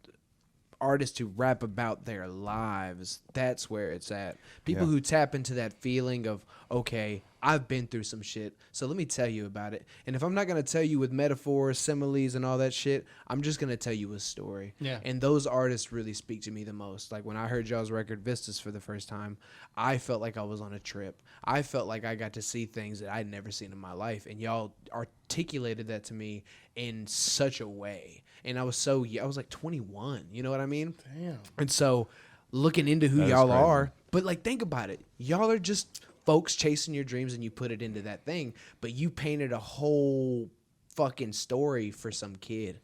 artists who rap about their lives, that's where it's at. People Yeah. who tap into that feeling of, okay, I've been through some shit, so let me tell you about it. And if I'm not going to tell you with metaphors, similes, and all that shit, I'm just going to tell you a story. Yeah. And those artists really speak to me the most. Like when I heard y'all's record, Vistas, for the first time, I felt like I was on a trip. I felt like I got to see things that I'd never seen in my life. And y'all articulated that to me in such a way. And I was like 21, you know what I mean? Damn. And so looking into who That is y'all crazy. are, but like think about it. Y'all are just folks chasing your dreams and you put it into that thing, but you painted a whole fucking story for some kid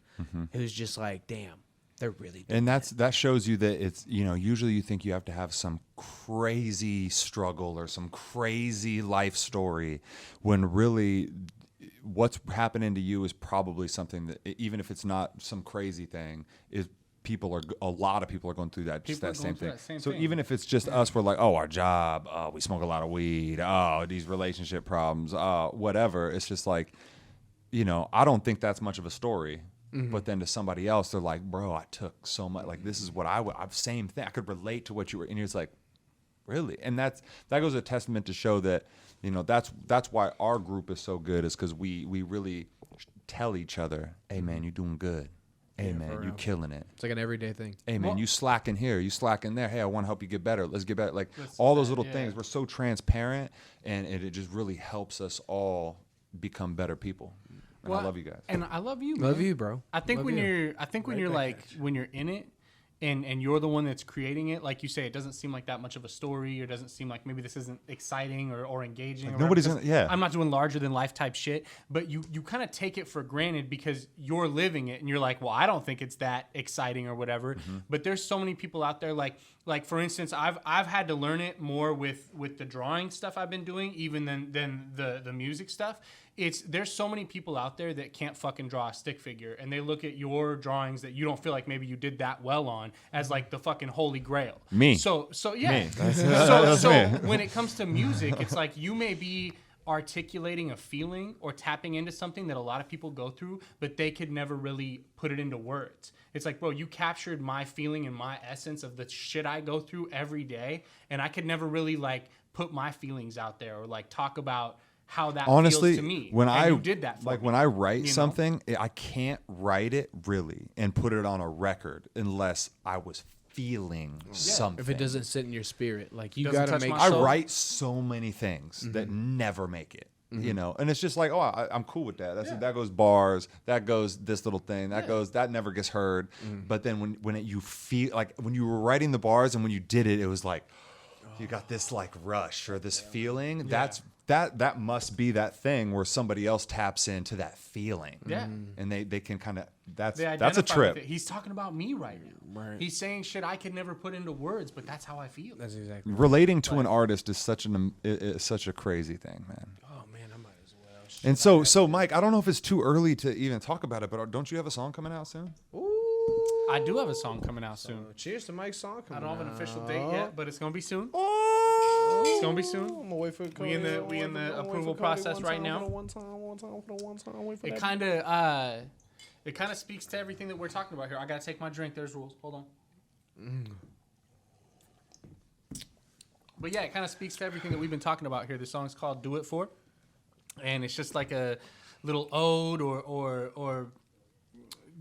who's just like, damn, they're really doing And that shows you that it's, usually you think you have to have some crazy struggle or some crazy life story when really what's happening to you is probably something that, even if it's not some crazy thing, is a lot of people are going through that, just People that are same going through thing. that same So thing. even if it's just us, we're like, oh, our job, we smoke a lot of weed, these relationship problems, whatever. It's just like, I don't think that's much of a story. But then to somebody else, they're like, bro, I took so much. Like, this is what I've same thing. I could relate to what you were. And it's like, really? And that goes a testament to show that, you know, that's why our group is so good, is because we really tell each other, hey man, you doing good. Hey man, you killing it. It's like an everyday thing. Hey man, you slacking here, you slacking there. Hey, I want to help you get better. Let's get better. Like all those little things. We're so transparent, and it just really helps us all become better people. And I love you guys. And I love you, man. Love you, bro. I think when you're like when you're in it, and you're the one that's creating it, like you say, it doesn't seem like that much of a story, or doesn't seem like maybe this isn't exciting or engaging. Like nobody's gonna, I'm not doing larger than life type shit, but you kind of take it for granted because you're living it, and you're like, well, I don't think it's that exciting or whatever. Mm-hmm. But there's so many people out there, like for instance, I've had to learn it more with the drawing stuff I've been doing, even than the music stuff. There's so many people out there that can't fucking draw a stick figure, and they look at your drawings that you don't feel like maybe you did that well on as like the fucking holy grail. Me. So yeah. Me. So when it comes to music, it's like you may be articulating a feeling or tapping into something that a lot of people go through, but they could never really put it into words. It's like, bro, you captured my feeling and my essence of the shit I go through every day, and I could never really like put my feelings out there or like talk about how that honestly feels to me. When and I you did that for like me, when I write you something, I can't write it really and put it on a record unless I was feeling something. If it doesn't sit in your spirit, like you Doesn't got to touch make my I soul. write so many things that never make it. You know, and it's just like, oh, I'm cool with that. That goes bars, that goes this little thing, that never gets heard. But then when you feel like when you were writing the bars and when you did it, it was like you got this like rush or this feeling. That must be that thing where somebody else taps into that feeling. Yeah. And they can kind of that's They a identify trip. with it. He's talking about me right now. Right. He's saying shit I could never put into words, but that's how I feel. That's exactly. Relating to an artist is such a crazy thing, man. Oh man, I might as well. And so Mike, I don't know if it's too early to even talk about it, but don't you have a song coming out soon? I do have a song coming out soon. Cheers to Mike's song. I don't have an official date yet, but it's gonna be soon. Oh, It's gonna be soon. I'm gonna wait for We in the approval process right now. It kind of speaks to everything that we're talking about here. I gotta take my drink. There's rules. Hold on. But yeah, it kind of speaks to everything that we've been talking about here. The song's called "Do It For," and it's just like a little ode or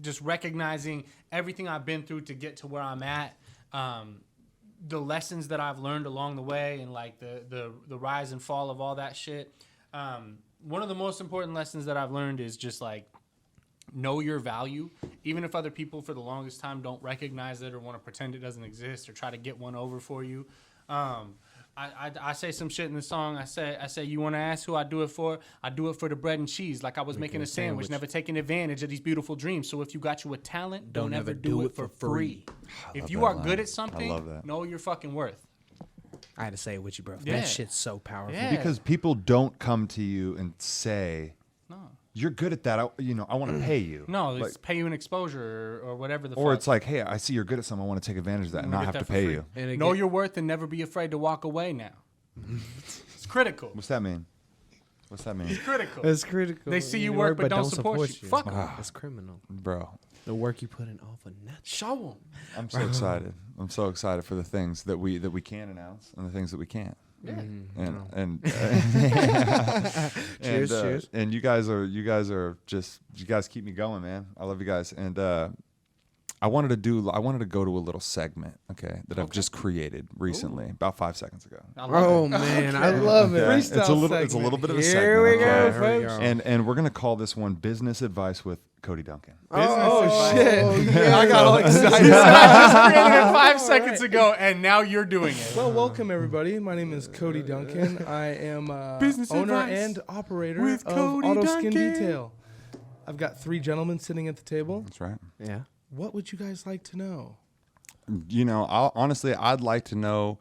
just recognizing everything I've been through to get to where I'm at. The lessons that I've learned along the way, and like the rise and fall of all that shit. One of the most important lessons that I've learned is just like know your value, even if other people for the longest time don't recognize it or want to pretend it doesn't exist or try to get one over for you. I say some shit in the song. I say, you want to ask who I do it for? I do it for the bread and cheese, like I was making a sandwich, never taking advantage of these beautiful dreams. So if you got you a talent, don't ever do it for free. If you are good at something, know your fucking worth. I had to say it with you, bro. Yeah. That shit's so powerful. Yeah. Because people don't come to you and say, No. you're good at that. I want to pay you. No, Like, it's pay you an exposure or whatever the or fuck. it's like, hey, I see you're good at something. I want to take advantage of that and not Get have that to for pay free. you. And again, Know your worth and never be afraid to walk away now. It's critical. What's that mean? What's that mean? It's critical. It's critical. They see you work but don't support you. Fuck 'em. It's criminal. Bro, The work you put in all for nothing. Show them. I'm so excited. I'm so excited for the things that we can announce and the things that we can't. Yeah. And Cheers, cheers. And you guys keep me going, man. I love you guys. And I wanted to go to a little segment, okay, that I've just created recently, about 5 seconds ago. Oh man, I love it. Okay? It's a little bit of a segment. Here we go, okay? folks. And we're gonna call this one Business Advice with Cody Duncan. Oh shit! Yeah, I got all excited. I just created it 5 seconds ago, and now you're doing it. Well, welcome everybody. My name is Cody Duncan. I am Business owner advice and operator with of Cody Auto Skin Duncan. Detail. I've got 3 gentlemen sitting at the table. That's right. Yeah. What would you guys like to know? I'd like to know,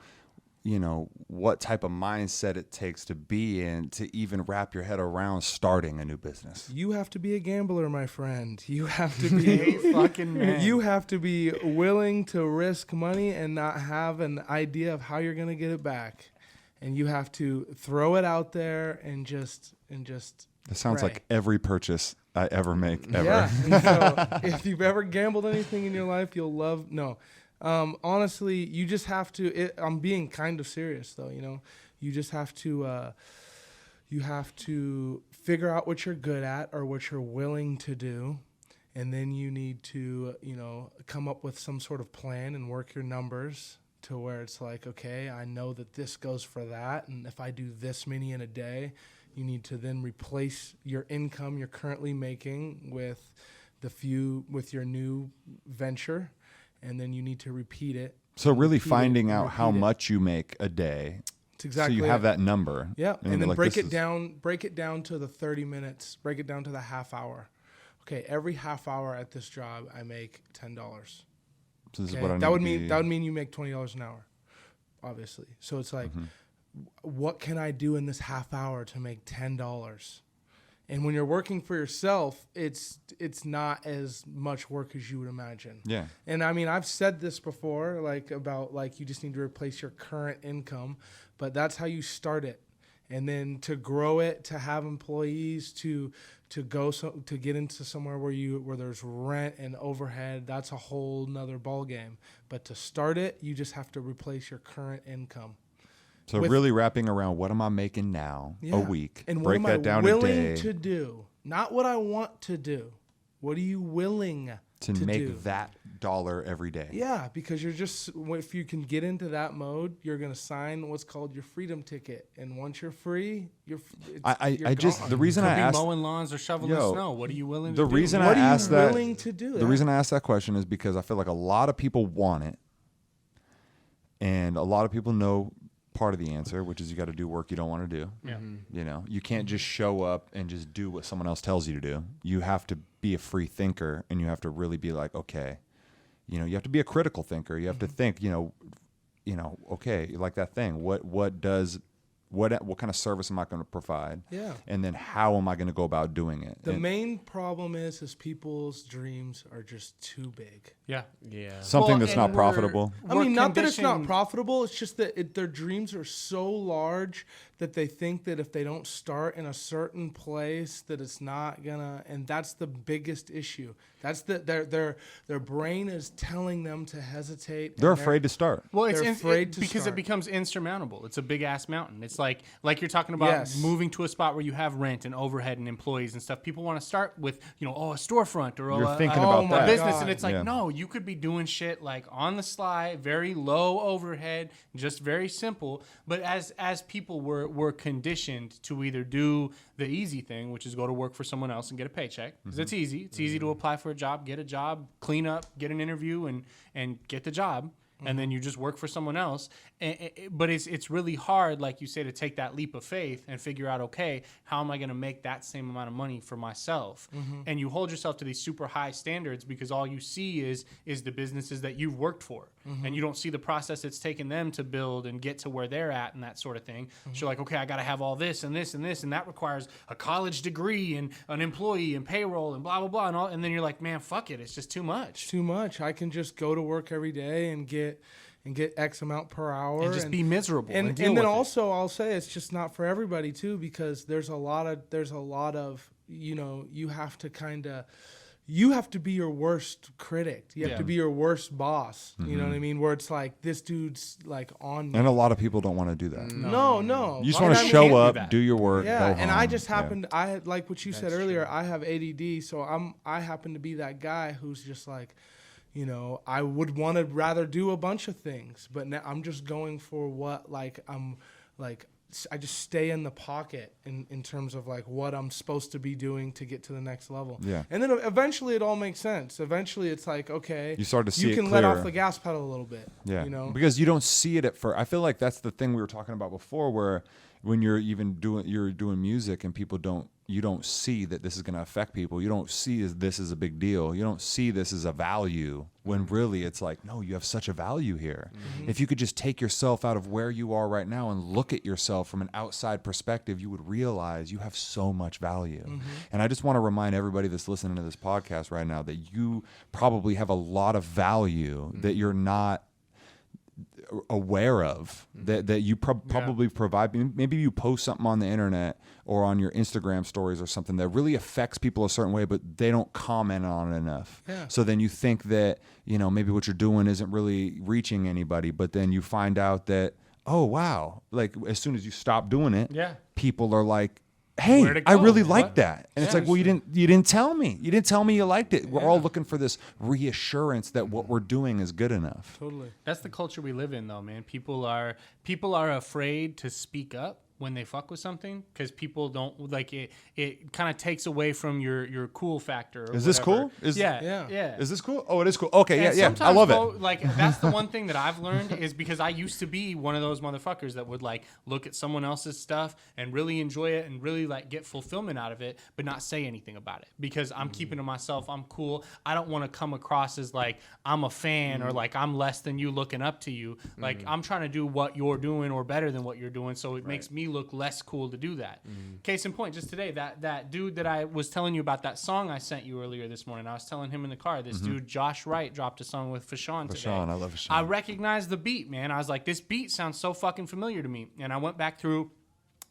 what type of mindset it takes to be in to even wrap your head around starting a new business. You have to be a gambler, my friend. You have to be fucking man. You have to be willing to risk money and not have an idea of how you're going to get it back. And you have to throw it out there and just It sounds pray. like every purchase I ever make ever. Yeah. And so if you've ever gambled anything in your life, you'll love. No, Honestly, you just have to. I'm being kind of serious though. You just have to. You have to figure out what you're good at or what you're willing to do, and then you need to, come up with some sort of plan and work your numbers to where it's like, okay, I know that this goes for that, and if I do this many in a day, you need to then replace your income you're currently making with your new venture, and then you need to repeat it. So really finding out how much you make a day. Exactly. So you have that number. Yeah. And then break it down to the 30 minutes, break it down to the half hour. Okay, every half hour at this job I make $10. So this is what I need that would mean you make $20 an hour, obviously. So it's like, what can I do in this half hour to make $10? And when you're working for yourself, it's not as much work as you would imagine. Yeah. And I mean, I've said this before, about you just need to replace your current income, but that's how you start it. And then to grow it, to have employees, to get into somewhere where there's rent and overhead, that's a whole nother ball game. But to start it, you just have to replace your current income. So really wrapping around what am I making now a week, and break that down a day. What am I willing to do? Not what I want to do. What are you willing to make do? that dollar every day? Yeah, because if you can get into that mode, you're going to sign what's called your freedom ticket. And once you're free, you're gone. The reason I asked mowing lawns or shoveling snow. What are you willing to do? The reason I asked that, willing to do the reason I asked that question is because I feel like a lot of people want it, and a lot of people know part of the answer, which is you got to do work you don't want to do. Yeah. You can't just show up and just do what someone else tells you to do. You have to be a free thinker, and you have to really be like, okay, you have to be a critical thinker. You have to think, okay, like that thing. What kind of service am I going to provide? Yeah. And then how am I going to go about doing it? The main problem is people's dreams are just too big. Yeah. Something that's not profitable. I mean, not that it's not profitable. It's just that their dreams are so large that they think that if they don't start in a certain place, that it's not gonna. And that's the biggest issue. That's their brain is telling them to hesitate. They're afraid to start. Well, because it becomes insurmountable. It's a big ass mountain. It's like you're talking about moving to a spot where you have rent and overhead and employees and stuff. People want to start with a storefront or You're thinking about that. business, and it's like no, you could be doing shit like on the sly, very low overhead, just very simple. But as people were conditioned to either do the easy thing, which is go to work for someone else and get a paycheck, because it's easy. It's easy to apply for a job, get a job, clean up, get an interview, and get the job. And then you just work for someone else. But it's really hard, like you say, to take that leap of faith and figure out, okay, how am I going to make that same amount of money for myself? And you hold yourself to these super high standards because all you see is the businesses that you've worked for. And you don't see the process it's taken them to build and get to where they're at and that sort of thing. So you're like, okay, I got to have all this and this and this, and that requires a college degree and an employee and payroll and blah, blah, blah. And then you're like, man, fuck it. It's just too much. Too much. I can just go to work every day and get X amount per hour and just be miserable. And then also I'll say it's just not for everybody too, because there's a lot of you have to be your worst critic. You have to be your worst boss. You know what I mean? Where it's like, this dude's like on me. And a lot a lot of people don't want to do that. No. You just want to show up, do your work, go home. And I just happened, I had, like what you said earlier, I have ADD, so I happen to be that guy who's just like, I would want to rather do a bunch of things, but now I'm just going for what, I just stay in the pocket in terms of like what I'm supposed to be doing to get to the next level. Yeah. And then eventually it all makes sense. Eventually it's like, okay, you start to see you can let off the gas pedal a little bit. Yeah. Because you don't see it at first. I feel like that's the thing we were talking about before, where when you're doing music and you don't see that this is going to affect people. You don't see this as a big deal. You don't see this as a value, when really it's like, no, you have such a value here. If you could just take yourself out of where you are right now and look at yourself from an outside perspective, you would realize you have so much value. And I just want to remind everybody that's listening to this podcast right now that you probably have a lot of value that you're not aware of that you probably provide. Maybe you post something on the internet or on your Instagram stories or something that really affects people a certain way, but they don't comment on it enough. Yeah. So then you think that, maybe what you're doing isn't really reaching anybody, but then you find out that, oh, wow. Like as soon as you stop doing it, people are like, hey, Where'd it I go? really like What? that. And it's like, well, you didn't tell me. You didn't tell me you liked it. We're all looking for this reassurance that what we're doing is good enough. Totally. That's the culture we live in, though, man. People are afraid to speak up when they fuck with something because people don't like it. It kind of takes away from your cool factor. Or Is this whatever. cool? Yeah. Is this cool? Oh, it is cool. Okay, And yeah. I sometimes, love bro, it. Like that's the one thing that I've learned is because I used to be one of those motherfuckers that would like look at someone else's stuff and really enjoy it and really like get fulfillment out of it, but not say anything about it because I'm keeping to myself. I'm cool. I don't want to come across as like I'm a fan or like I'm less than you looking up to you. Like I'm trying to do what you're doing or better than what you're doing, so it makes me look less cool to do that. Case in point, just today, that dude that I was telling you about, that song I sent you earlier this morning, I was telling him in the car, this dude Josh Wright dropped a song with Fashawn today. Fashawn, I love Fashawn. I recognized the beat, man. I was like, this beat sounds so fucking familiar to me. And I went back through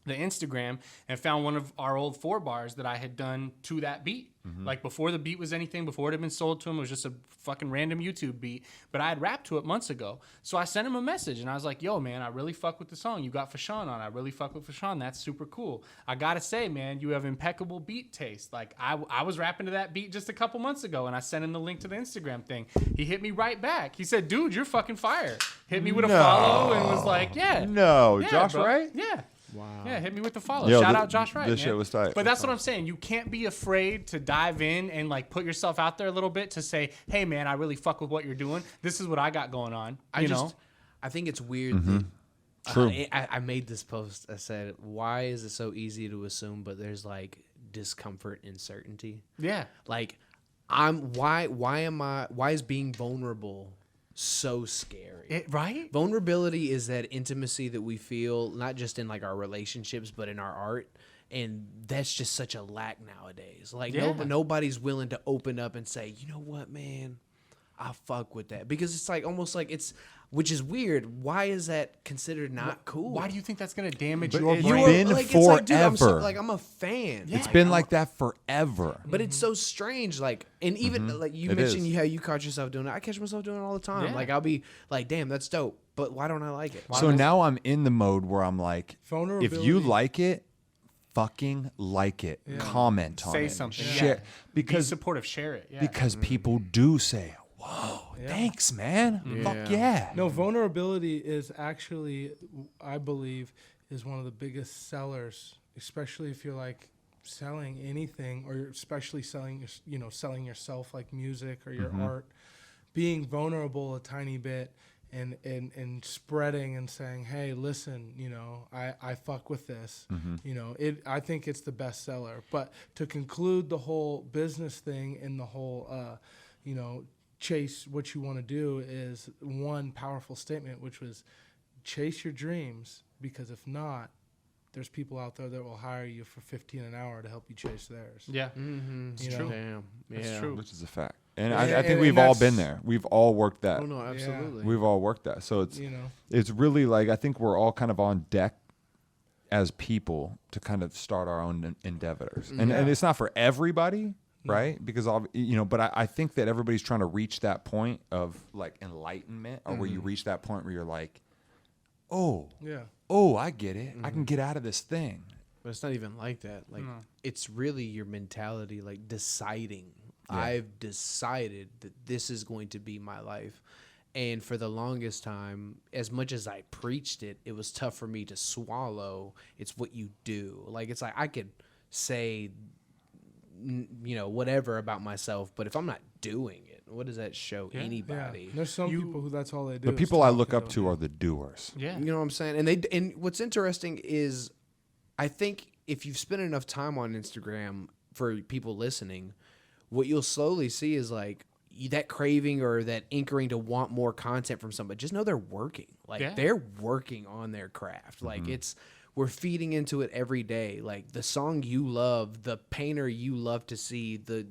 the Instagram and found one of our old 4 bars that I had done to that beat. Like before the beat was anything, before it had been sold to him, it was just a fucking random YouTube beat. But I had rapped to it months ago. So I sent him a message and I was like, yo, man, I really fuck with the song. You got Fashawn on. I really fuck with Fashawn. That's super cool. I gotta say, man, you have impeccable beat taste. Like I was rapping to that beat just a couple months ago and I sent him the link to the Instagram thing. He hit me right back. He said, dude, you're fucking fire. Hit me with a follow and was like, yeah. No, Yeah, Josh bro. Wright? Yeah. Wow. Yeah, hit me with the follow. Yo, Shout out Josh Wright. this man. shit was tight. But that's what I'm saying. You can't be afraid to dive in and like put yourself out there a little bit to say, hey man, I really fuck with what you're doing. This is what I got going on. You know? I think it's weird that True. I made this post. I said, why is it so easy to assume, but there's like discomfort in certainty? Yeah. Like why is being vulnerable so scary? Right? Vulnerability is that intimacy that we feel not just in like our relationships but in our art, and that's just such a lack nowadays. Like nobody's willing to open up and say, you know what, man, I fuck with that, because it's like almost like it's, which is weird. Why is that considered not cool? Why do you think that's gonna damage But your it's brain? been like, it's like, dude, forever. I'm a fan. It's been like that forever. But it's so strange, like, and even like you It mentioned is. how you caught yourself doing it. I catch myself doing it all the time. Yeah. Like I'll be like, damn, that's dope, but why don't I like it? So now I'm in the mode where I'm like, if Vulnerability. you like it, fucking like it. Comment on Say it. something. Share. Be Because supportive, share it. Yeah. because people do say, whoa, thanks, man. Fuck yeah. No, vulnerability is actually, I believe, is one of the biggest sellers, especially if you're like selling anything, or especially selling, selling yourself, like music or your art. Being vulnerable a tiny bit and spreading and saying, hey, listen, I fuck with this. I think it's the best seller. But to conclude the whole business thing and the whole, chase what you want to do is one powerful statement, which was chase your dreams, because if not, there's people out there that will hire you for $15 an hour to help you chase theirs. Yeah. It's true. Damn, It's true. Which is a fact. And Yeah, I think and we've all that's- been there. We've all worked that. Oh no, absolutely. We've all worked that. So it's really like, I think we're all kind of on deck as people to kind of start our own endeavors. And it's not for everybody, right? Because but I think that everybody's trying to reach that point of like enlightenment, or where you reach that point where you're like, oh, I get it. I can get out of this thing. But it's not even like that. Like it's really your mentality, like deciding. I've decided that this is going to be my life. And for the longest time, as much as I preached it, it was tough for me to swallow. It's what you do. Like it's like I could say whatever about myself, but if I'm not doing it, what does that show anybody? There's some people who that's all they do. The people I look up to are the doers. Yeah. You know what I'm saying? And what's interesting is I think if you've spent enough time on Instagram, for people listening, what you'll slowly see is like that craving or that anchoring to want more content from somebody. Just know they're working. Like they're working on their craft. Like we're feeding into it every day. Like the song you love, the painter you love to see, the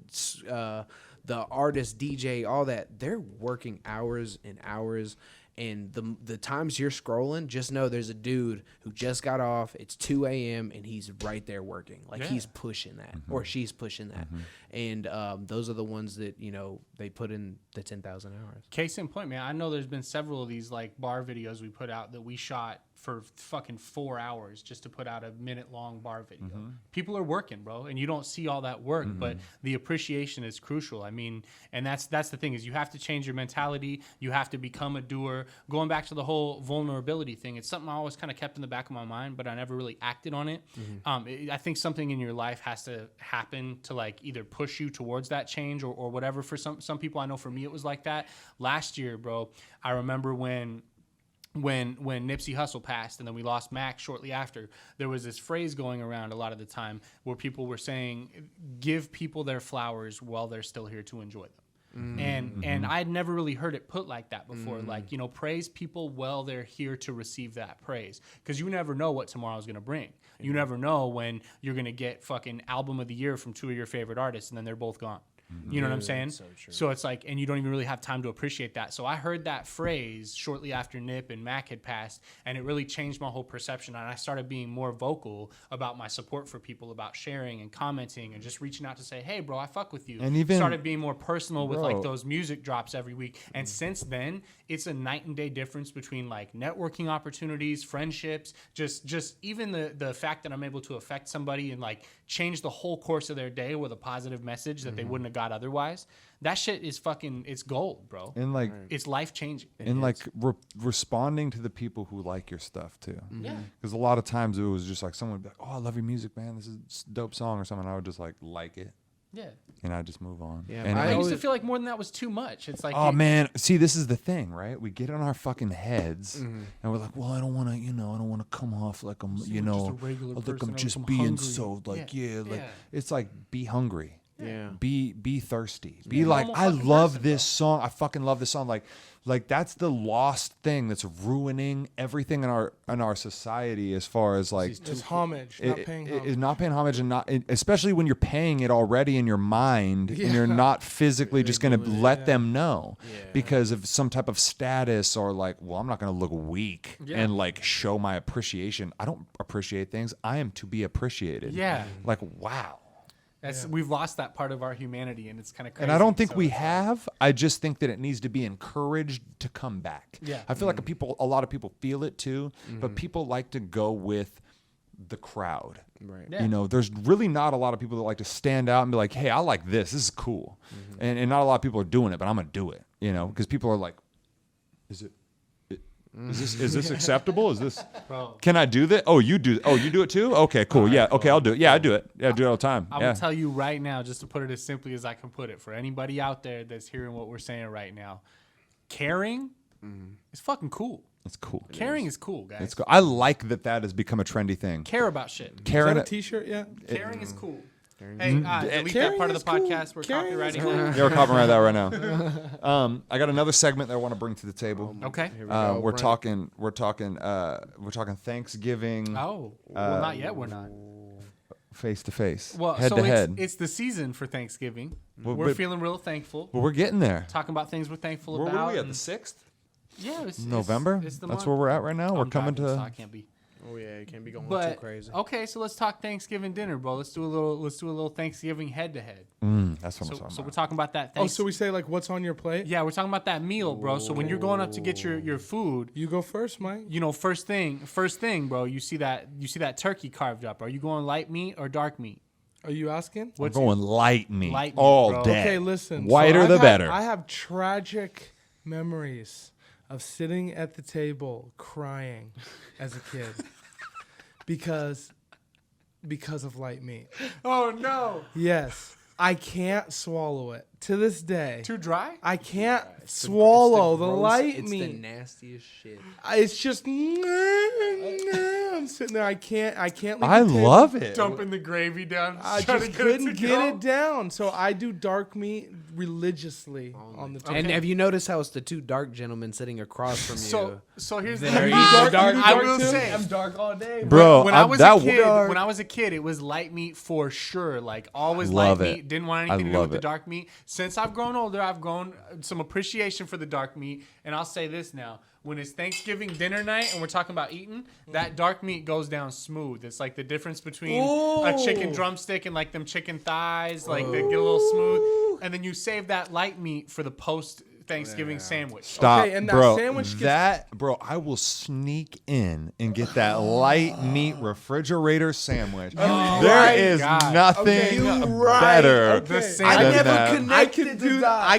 artist, DJ, all that, they're working hours and hours. And the times you're scrolling, just know there's a dude who just got off. It's 2 a.m. and he's right there working. Like he's pushing that or she's pushing that. And those are the ones that, you know, they put in the 10,000 hours. Case in point, man, I know there's been several of these like bar videos we put out that we shot for fucking 4 hours just to put out a minute-long bar video. People are working, bro, and you don't see all that work, but the appreciation is crucial. I mean, and that's the thing is you have to change your mentality. You have to become a doer. Going back to the whole vulnerability thing, it's something I always kind of kept in the back of my mind, but I never really acted on it. I think something in your life has to happen to like either push you towards that change or whatever. For some people, I know for me it was like that. Last year, bro, I remember when Nipsey Hussle passed and then we lost Mac shortly after, there was this phrase going around a lot of the time where people were saying, give people their flowers while they're still here to enjoy them. And I'd never really heard it put like that before. Like, you know, praise people while they're here to receive that praise. Because you never know what tomorrow's going to bring. You never know when you're going to get fucking album of the year from 2 of your favorite artists and then they're both gone. You know what I'm saying? So it's like, and you don't even really have time to appreciate that. So I heard that phrase shortly after Nip and Mac had passed, and it really changed my whole perception. And I started being more vocal about my support for people, about sharing and commenting and just reaching out to say, hey, bro, I fuck with you. And even started being more personal with like those music drops every week. And since then, it's a night and day difference between like networking opportunities, friendships, just even the fact that I'm able to affect somebody and like change the whole course of their day with a positive message that they wouldn't have got otherwise. That shit is fucking, it's gold, bro. And like, it's life changing. And like responding to the people who like your stuff too. Yeah. Because a lot of times it was just like someone would be like, oh, I love your music, man. This is a dope song or something. I would just like it. Yeah. And I just move on. Yeah, and I used to feel like more than that was too much. It's like, oh man, see, this is the thing, right? We get in our fucking heads and we're like, well, I don't want to, I don't want to come off like I'm, like I'm just being hungry. So like, it's like, be hungry. Yeah. Be thirsty. Be like, I love this song. I fucking love this song. Like that's the lost thing that's ruining everything in our society as far as like it's homage, not paying homage. It's not paying homage and not especially when you're paying it already in your mind and you're not physically just going to let them know because of some type of status or like, well, I'm not going to look weak and like show my appreciation. I don't appreciate things. I am to be appreciated. Yeah. Like, wow. We've lost that part of our humanity, and it's kind of crazy. And I don't think we have. I just think that it needs to be encouraged to come back. Yeah. I feel like a lot of people feel it too, but people like to go with the crowd. Right. Yeah. There's really not a lot of people that like to stand out and be like, hey, I like this. This is cool. And not a lot of people are doing it, but I'm going to do it, because people are like, Is this acceptable? Is this? Bro. Can I do that? Oh, you do it too? Okay, cool. Yeah, okay, I'll do it. Yeah, I do it. Yeah, I do it all the time. I'm gonna tell you right now, just to put it as simply as I can put it, for anybody out there that's hearing what we're saying right now, caring is fucking cool. It's cool. Caring is cool, guys. It's cool. I like that has become a trendy thing. Care about shit. Is Caring that a t-shirt yet? Caring is cool. Hey, delete that part of the podcast. We're copywriting. Yeah, we're copyrighting that right now. I got another segment that I want to bring to the table. Okay. We're talking Thanksgiving. Oh, well, not yet. We're not. Face to face. Well, head so to head. it's the season for Thanksgiving. Well, we're feeling real thankful. Well, we're getting there. Talking about things we're thankful Where about. are we at? The 6th? Yeah, it's November. It's the That's month. where we're at right now. We're coming driving, to. So I can't be. Oh yeah, you can't be going But too crazy. okay, so let's talk Thanksgiving dinner, bro. Let's do a little Thanksgiving head to head. That's what I'm talking So about. we're talking about that. Oh, so we say like, what's on your plate? Yeah, we're talking about that meal, bro. So when you're going up to get your food, You go first, Mike. first thing, bro. You see that turkey carved up. Are you going light meat or dark meat? Are you asking? I'm going light meat, Light meat, all bro. day. Okay, listen. Whiter the better. I have tragic memories of sitting at the table crying as a kid because of light meat. Oh no! Yes, I can't swallow it to this day. Too dry? I can't swallow the light It's meat. the nastiest shit. It's just I'm sitting there. I can't. Leave I the table. love it. Dumping the gravy down. I trying just to couldn't to get go. it down. So I do dark meat religiously on the table. And have you noticed how it's the two dark gentlemen sitting across from you? So here's the They're thing. either dark. I will say, I'm dark all day, Bro, when I was a kid, it was light meat for sure. Like always Love light it. meat. Didn't want I anything to do love with the it. dark meat. since I've grown older, I've grown some appreciation for the dark meat. And I'll say this now. When it's Thanksgiving dinner night and we're talking about eating, that dark meat goes down smooth. It's like the difference between a chicken drumstick and like them chicken thighs. Like they get a little smooth. And then you save that light meat for the post-Thanksgiving sandwich. Stop, Okay, and that bro. sandwich gets- Bro, I will sneak in and get that light meat refrigerator sandwich. There is nothing better Okay. than I never that. I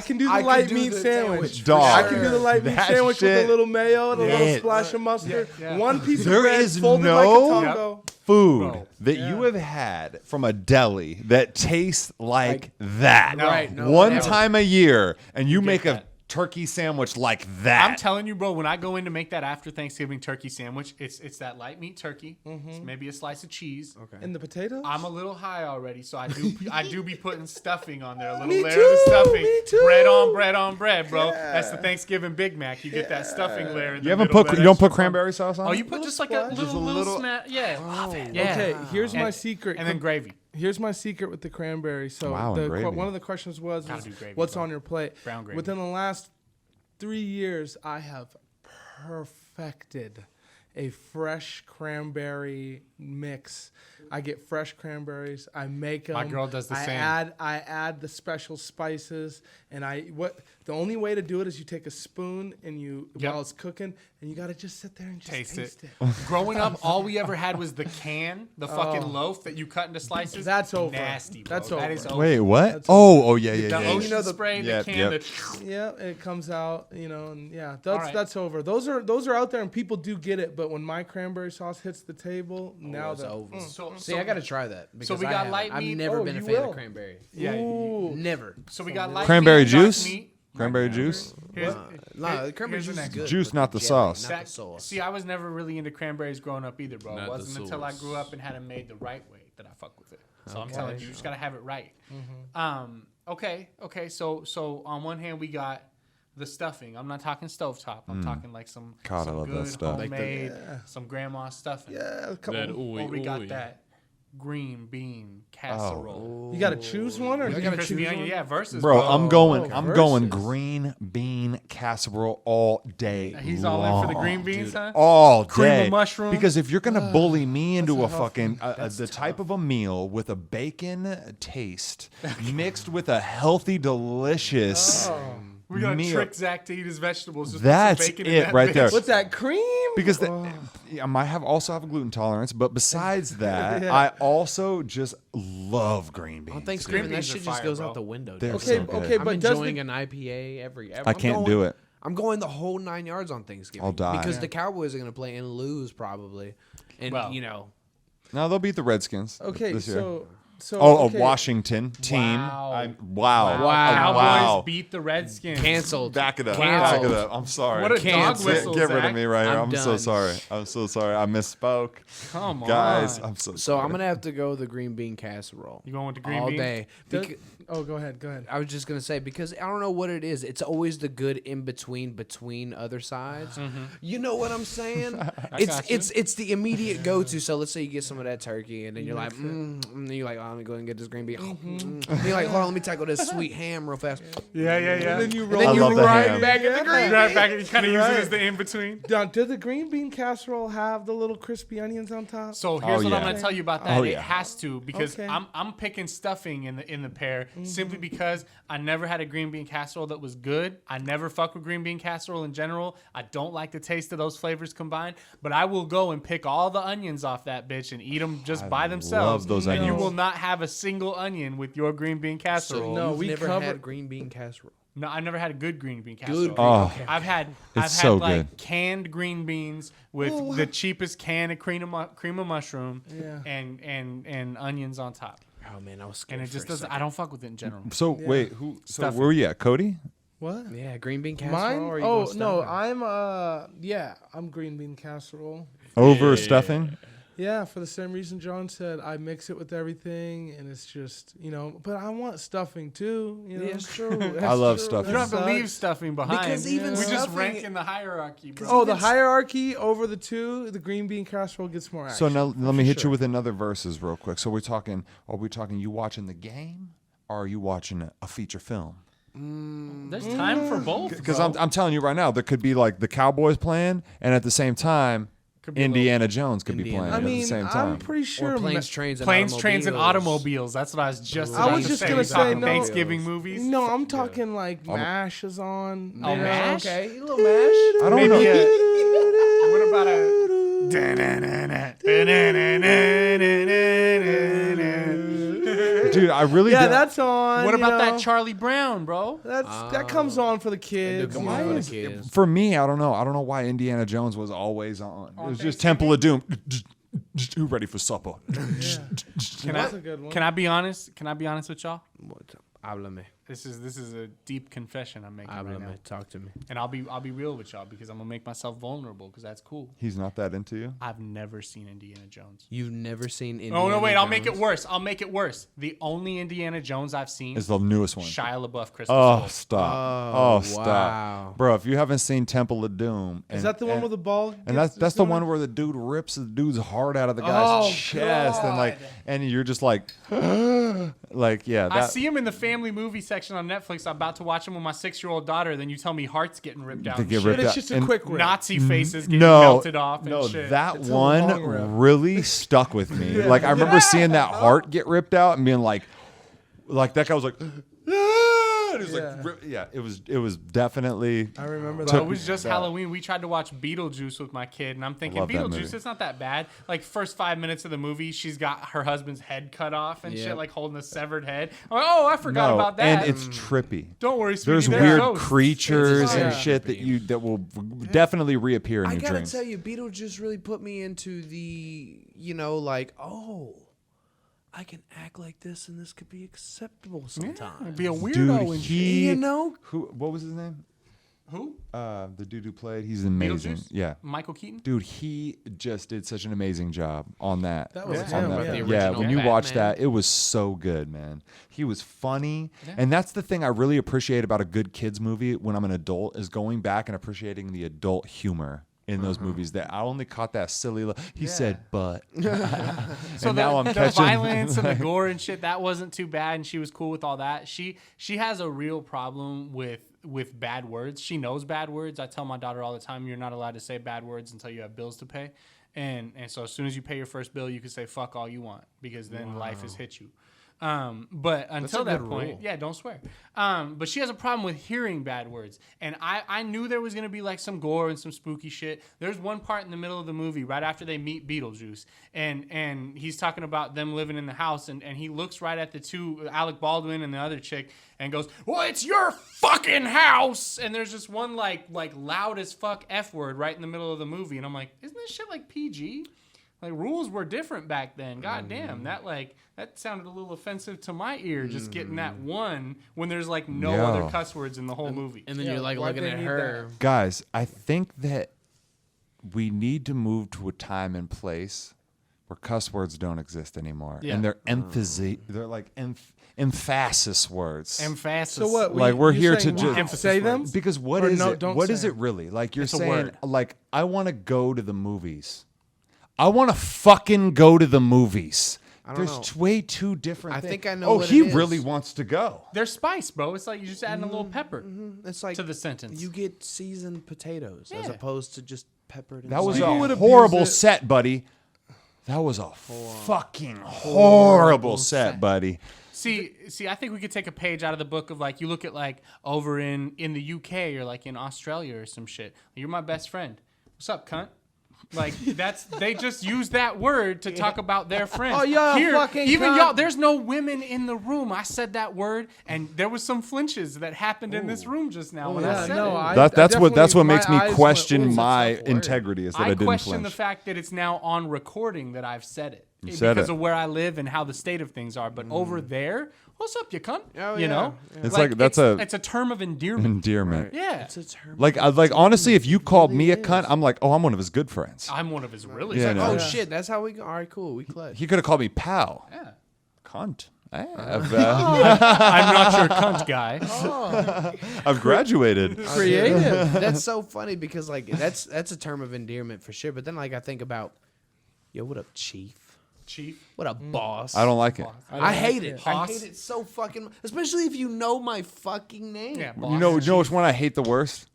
can do the light meat sandwich. Dog. I can do the light meat That sandwich with shit a little mayo and a little hits. splash of mustard. Yeah. One piece of There bread is folded no like a taco. food Bro. that you have had from a deli that tastes like that. No. Right, no, One never. time a year, and you make a that. turkey sandwich like that. I'm telling you, bro, when I go in to make that after Thanksgiving turkey sandwich, it's that light meat turkey. It's maybe a slice of cheese. And the potatoes? I'm a little high already, so I do be putting stuffing on there. A little Me layer of too, the stuffing. me too. Bread on bread, bro. Yeah. That's the Thangsgiving Big Mac. You get that stuffing layer. In you the haven't middle, put that you don't put extra cranberry sauce on? Oh, it? you put just like splash? a Just a little little- smack. Yeah. Yeah. Okay, here's my And- secret. And then gravy. Here's my secret with the cranberry. So Wow, and gravy. one of the questions was, Gotta do gravy, what's bro. on your plate? Brown gravy. Within the last 3 years, I have perfected a fresh cranberry mix. I get fresh cranberries. I make them. My girl does the same. I add the special spices, and the only way to do it is you take a spoon and while it's cooking, and you gotta just sit there and just taste it. Growing up, all we ever had was the fucking loaf that you cut into slices. That's over. Nasty, bro. That's That over. is over. Wait, what? That's Oh, yeah, The yeah. ocean spray, Yep, the can, yep. Yeah, it comes out, and that's right. that's over. Those are out there, and people do get it. But when my cranberry sauce hits the table, now it's that over. So, See, I gotta try that. Because we I got haven't. light I've meat. never Oh, been a you fan will. of cranberry. yeah. Never. So we got light Cranberry meat, dark juice? meat. Cranberry juice? Here's, No, the cranberry here's the juice is next good. Juice, but not the jelly, sauce. Not the sauce. See, I was never really into cranberries growing up either, bro. It Not the wasn't until I sauce. grew up and had them made the right way that I fuck with it. So I'm telling you, you just gotta have it right. Okay. So on one hand, we got the stuffing. I'm not talking stovetop. I'm talking like some God, I some love that good stuff. Like homemade, some grandma stuffing. yeah, a couple. That Or we got that green bean casserole. You gotta choose one, or You you gotta gotta choose choose one. one. Yeah, versus. Bro, I'm going versus. green bean casserole all day. He's all in for the long. green beans, huh? All Cream of day. mushroom. Because if you're gonna bully me into a tough. fucking the type of a meal with a bacon taste mixed with a healthy, delicious We're gonna meal, trick Zach to eat his vegetables. Just That's put some bacon in it that right bitch. there. What's that cream? because I might also have a gluten tolerance, but besides that, I also just love green beans. On Thanksgiving, Green that beans are shit just fire, goes bro. out the window. They're dude. so Okay, good. okay, I'm but does enjoying the, an IPA every I can't do it. I'm going the whole 9 yards on Thanksgiving. I'll die. Because the Cowboys are going to play and lose probably. And, Well, No, they'll beat the Redskins. okay, this year. so Oh, okay. a Washington team. Wow. Wow. Cowboys Wow. beat the Redskins. canceled. Back it up. Canceled. Back it up. I'm sorry. What a dog Canceled. whistle, Get rid Zach. of me right here. I'm I'm so done. sorry. I'm so sorry. I misspoke. Come on, Guys, I'm so So sorry. I'm going to have to go the green bean casserole. You going with the green all beans? day. Does- Beca- go ahead. I was just gonna say because I don't know what it is. It's always the good in between other sides. You know what I'm saying? It's the immediate go to. So let's say you get some of that turkey and then you're like, and then you're like, oh, let me go and get this green bean. And you're like, hold on, let me tackle this sweet ham real fast. Yeah. And then you And roll. then I you love the right ham. back in the green Right bean. back, you kind of use Right. it as the in between. Does the green bean casserole have the little crispy onions on top? So here's what I'm yeah. gonna tell you about that. Oh, It yeah. has to because Okay. I'm picking stuffing in the pair simply because I never had a green bean casserole that was good. I never fuck with green bean casserole in general. I don't like the taste of those flavors combined. But I will go and pick all the onions off that bitch and eat them just by themselves. love those and you onions. will not have a single onion with your green bean casserole. No, You've we never cover- had green bean casserole. No, I never had a good green bean casserole. Good green. Oh, I've had so like good. canned green beans with the cheapest can of cream of mushroom Yeah. and onions on top. Oh man, I was scared. And it just doesn't. I don't fuck with it in general. So wait, who? So Stuffing. where were you at, Cody? What? Yeah, green bean casserole. Mine? Or you Oh going no, stuffing? I'm green bean casserole. Over stuffing? Yeah, for the same reason John said, I mix it with everything, and it's just But I want stuffing too. Yeah, it's true. I love stuffing. You don't have to That leave sucks. stuffing behind. Because even we just stuffing- rank in the hierarchy, bro. Oh, the hierarchy over the two, the green bean casserole gets more action. So now let me hit sure. you with another verses real quick. So are we talking you watching the game or are you watching a feature film? There's time for both. Because bro. I'm telling you right now, there could be like the Cowboys playing, and at the same time, Indiana Jones could be playing Indiana. at the same time. I'm pretty sure Or planes, trains, and Trains, and automobiles. automobiles. That's what I was just. I about was to just say. gonna We're say, talking no. Thanksgiving movies. No, I'm talking like MASH is on. Oh, now. MASH? Okay, a little mash. I don't Maybe know. what about a? Dude, I really Yeah, don't- that's on. What you about that know. Charlie Brown, bro? That comes on for the kids. Come you on know? for the kids. For me, I don't know. I don't know why Indiana Jones was always on. It was just Temple of Doom. Who ready for supper? That's a good one. Can I be honest? Can I be honest with y'all? Háblame. This is a deep confession I'm making right now. Háblame. Talk to me. And I'll be real with y'all because I'm gonna make myself vulnerable because that's cool. He's not that into you. I've never seen Indiana Jones. You've never seen Indiana Oh no, wait! I'll make it Jones? worse. I'll make it worse. The only Indiana Jones I've seen It's the newest one. Shia LaBeouf, Christmas. Oh, Cole. stop. Oh, Oh, stop. wow. Bro, if you haven't seen Temple of Doom. Is that the one with the ball? And that's the one where the dude rips the dude's heart out of the guy's chest. And you're just like, like, yeah. I That, see him in the family movie section on Netflix. I'm about to watch him with my 6-year-old daughter. Then you tell me hearts getting ripped out. To And get shit. ripped It's out. just a And- quick rip. Nazi faces getting No, melted off and no, shit. that It's a long rip. one really stuck with me. Like I remember seeing that heart get ripped out and being like that guy was like, and it was it was definitely. I remember Took- that. It was just Halloween. We tried to watch Beetlejuice with my kid, and I'm thinking love that Beetlejuice, movie. it's not that bad. Like first 5 minutes of the movie, she's got her husband's head cut off and shit, Yep. like holding a severed head. I'm like, oh, I forgot No, about that. and it's trippy. Don't worry, sweetie, There's they're weird ghosts. creatures It's and just- shit that will definitely reappear in I your gotta dreams. tell you, Beetlejuice really put me into the, like, oh, I can act like this and this could be acceptable sometimes. Be a weirdo Dude, and shit. he, You know? what was his name? Who? The dude who played. He's amazing. Beetlejuice? Yeah. Michael Keaton? Dude, he just did such an amazing job on that. That was on him, that yeah. thing. The Yeah, original when you watch Batman. that, it was so good, man. He was funny. And that's the thing I really appreciate about a good kids movie when I'm an adult is going back and appreciating the adult humor in those movies that I only caught that silly he said but So and now I'm the catching violence and the gore and shit, that wasn't too bad, and she was cool with all that. She has a real problem with bad words. She knows bad words. I tell my daughter all the time, you're not allowed to say bad words until you have bills to pay. And so as soon as you pay your first bill, you can say fuck all you want because then life has hit you. But until a that good point, rule. yeah, don't swear. But she has a problem with hearing bad words. And I knew there was going to be like some gore and some spooky shit. There's one part in the middle of the movie right after they meet Beetlejuice. And he's talking about them living in the house. And he looks right at the two, Alec Baldwin and the other chick, and goes, well, it's your fucking house. And there's just one like loud as fuck F word right in the middle of the movie. And I'm like, isn't this shit like PG? Like rules were different back then. God damn, that sounded a little offensive to my ear. Just getting that one when there's like no Yo. other cuss words in the whole movie. And then Yeah, you're like why'd looking they at need her. guys, I think that we need to move to a time and place where cuss words don't exist anymore. Yeah. And they're they're like emphasis words. Emphasis. So what? Like, we're you're here saying to we just- can say them. Because what Or is no, it? don't What say is it them. really? Like you're It's a saying, word. like I want to go to the movies. I want to fucking go to the movies. don't There's know. way two different I things. think I know Oh, what he it is. really wants to go. There's spice, bro. It's like you're just adding a little pepper It's like to the sentence. you get seasoned potatoes as Yeah. opposed to just peppered. And That was People would a abuse horrible it. set, buddy. That was a fucking horrible set, buddy. See, I think we could take a page out of the book of like you look at like over in the UK or like in Australia or some shit. You're my best friend. What's up, cunt? Like they just use that word to talk about their friends. Oh, yeah, fucking even cunt. y'all. There's no women in the room. I said that word, and there was some flinches that happened in this room just now when I Yeah, said no, it. I That's what definitely- makes me my eyes went, question "Ooh, my that's a tough word." integrity is that I, I didn't question flinch. the fact that it's now on recording that I've said it. said because it. of where I live and how the state of things are. But over there, what's up, you cunt? Oh, you yeah, know? yeah. It's like- that's it's a term of endearment. endearment. Yeah. It's a term. Like honestly, if you called me a cunt, I'm like, oh, I'm one of his good friends. I'm one of his really Yeah, good no. Oh Yeah. shit, that's how we go. All right, cool. We clutch. He could have called me pal. Yeah. Cunt. I'm not your cunt guy. I've graduated. Creative. That's so funny because like that's a term of endearment for sure. But then like I think about, yo, what up, chief? Chief. What a boss. I don't like it. I hate it. I Boss. hate it so fucking, especially if you know my fucking name. Yeah, You know which one I hate the worst?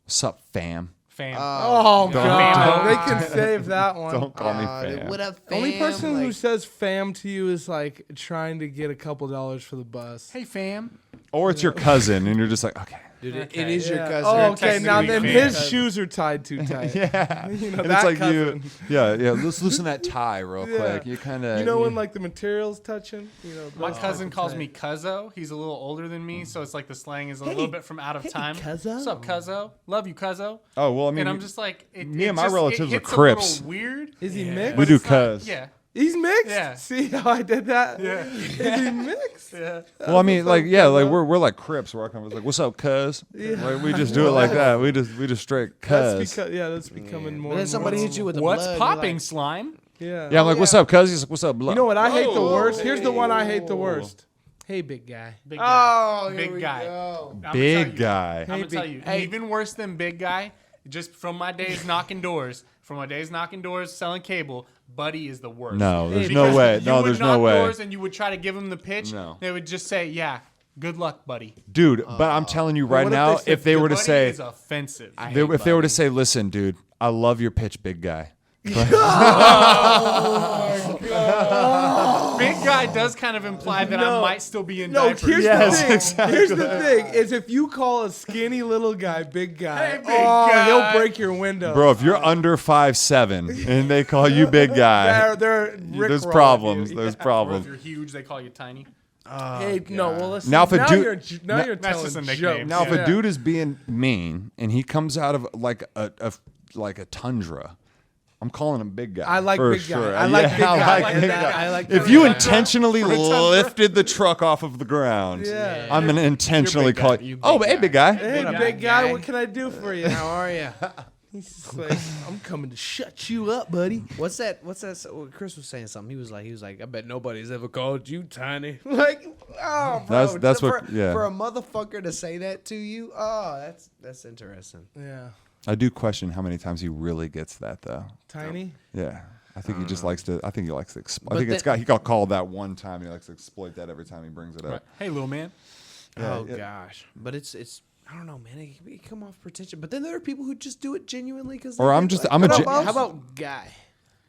What's up, fam? Fam. Oh, God. Famo. They can save that one. Don't call me fam. What up, fam? Only person who Like, says fam to you is like trying to get a couple dollars for the bus. Hey, fam. Or it's your cousin, and you're just like, okay. dude, it Okay. is your Yeah. cousin. Oh, okay. Now technically then fam. his shoes are tied too tight. Yeah. You know, And that it's like cousin. yeah. Let's loosen that tie real Yeah. quick. You kind of. You know when like the material's touching? You know, My those cousin type of calls tight. me Cuzzo. He's a little older than me, so it's like the slang is a little bit from out of time. Cuzzo. What's up, Cuzzo? Love you, Cuzzo. Oh well, I mean, And I'm just like, me and my relatives are Crips. Weird. Is he mixed? we do It's not- cuz. Yeah. He's mixed? Yeah. See how I did that? Yeah. Is he mixed? Yeah. Well, I mean, What's like up, yeah, cuz, like huh? we're like Crips. Where I come, it's like, what's up, cuz? Yeah. Like, we just do it like that. We just straight That's cuz. that's becoming more. But then and somebody more hits you with the What's blood, popping, you're like, slime? Yeah. Yeah, I'm like, what's up, cuz? He's like, what's up, blood? You know what I hate the worst? Here's the one I hate the worst. Hey, big guy. Big guy. Oh, here Big we guy. go. I'ma tell Big you. guy. I'm gonna tell you, Hey. even worse than big guy. Just from my days knocking doors, selling cable, Buddy is the worst. No, there's Because no way. you No, would there's no knock way. doors and you would try to give him the pitch. No. They would just say, "Yeah, good luck, Buddy." Dude, but I'm telling you right what if now, they said if they were to Buddy say, is offensive. if they were to say, listen, dude, I love your pitch, big guy. Big guy does kind of imply that I might still be in No, diapers. here's Yes, the thing. exactly. Here's the thing: is if you call a skinny little guy big guy, Hey, big guy. he'll break your window. Bro, if you're under 5'7" and they call you big guy, they're there's Rickroll problems. you. There's Or if problems. you're huge, they call you tiny. Hey, no, well, listen. Now if a dude- you're That's telling just a nickname. jokes. Now, if Yeah. a dude is being mean and he comes out of like a tundra, I'm calling him big guy. I like for big guy. sure. I like big guy. I I like big that. guy. I like If that. you Yeah. intentionally lifted the truck off of the ground, Yeah. I'm gonna intentionally big guy. call it. You Oh, big hey, guy. big guy. Hey, What up, big guy, guy? what can I do for you? How are you? He's just like, I'm coming to shut you up, buddy. What's that? Well, Chris was saying something. He was like, I bet nobody's ever called you tiny. Like, oh, bro. That's for, what- yeah. For a motherfucker to say that to you, oh, that's interesting. Yeah. I do question how many times he really gets that though. Tiny? Yeah. I think he just likes to. I think he likes to. But I think then- he got called that one time. And he likes to exploit that every time he brings it up. Right. Hey, little man. Yeah, Oh yeah. gosh, but it's I don't know, man. It come off pretentious, but then there are people who just do it genuinely because. Or I'm just- I'm a How gen- about, how about guy?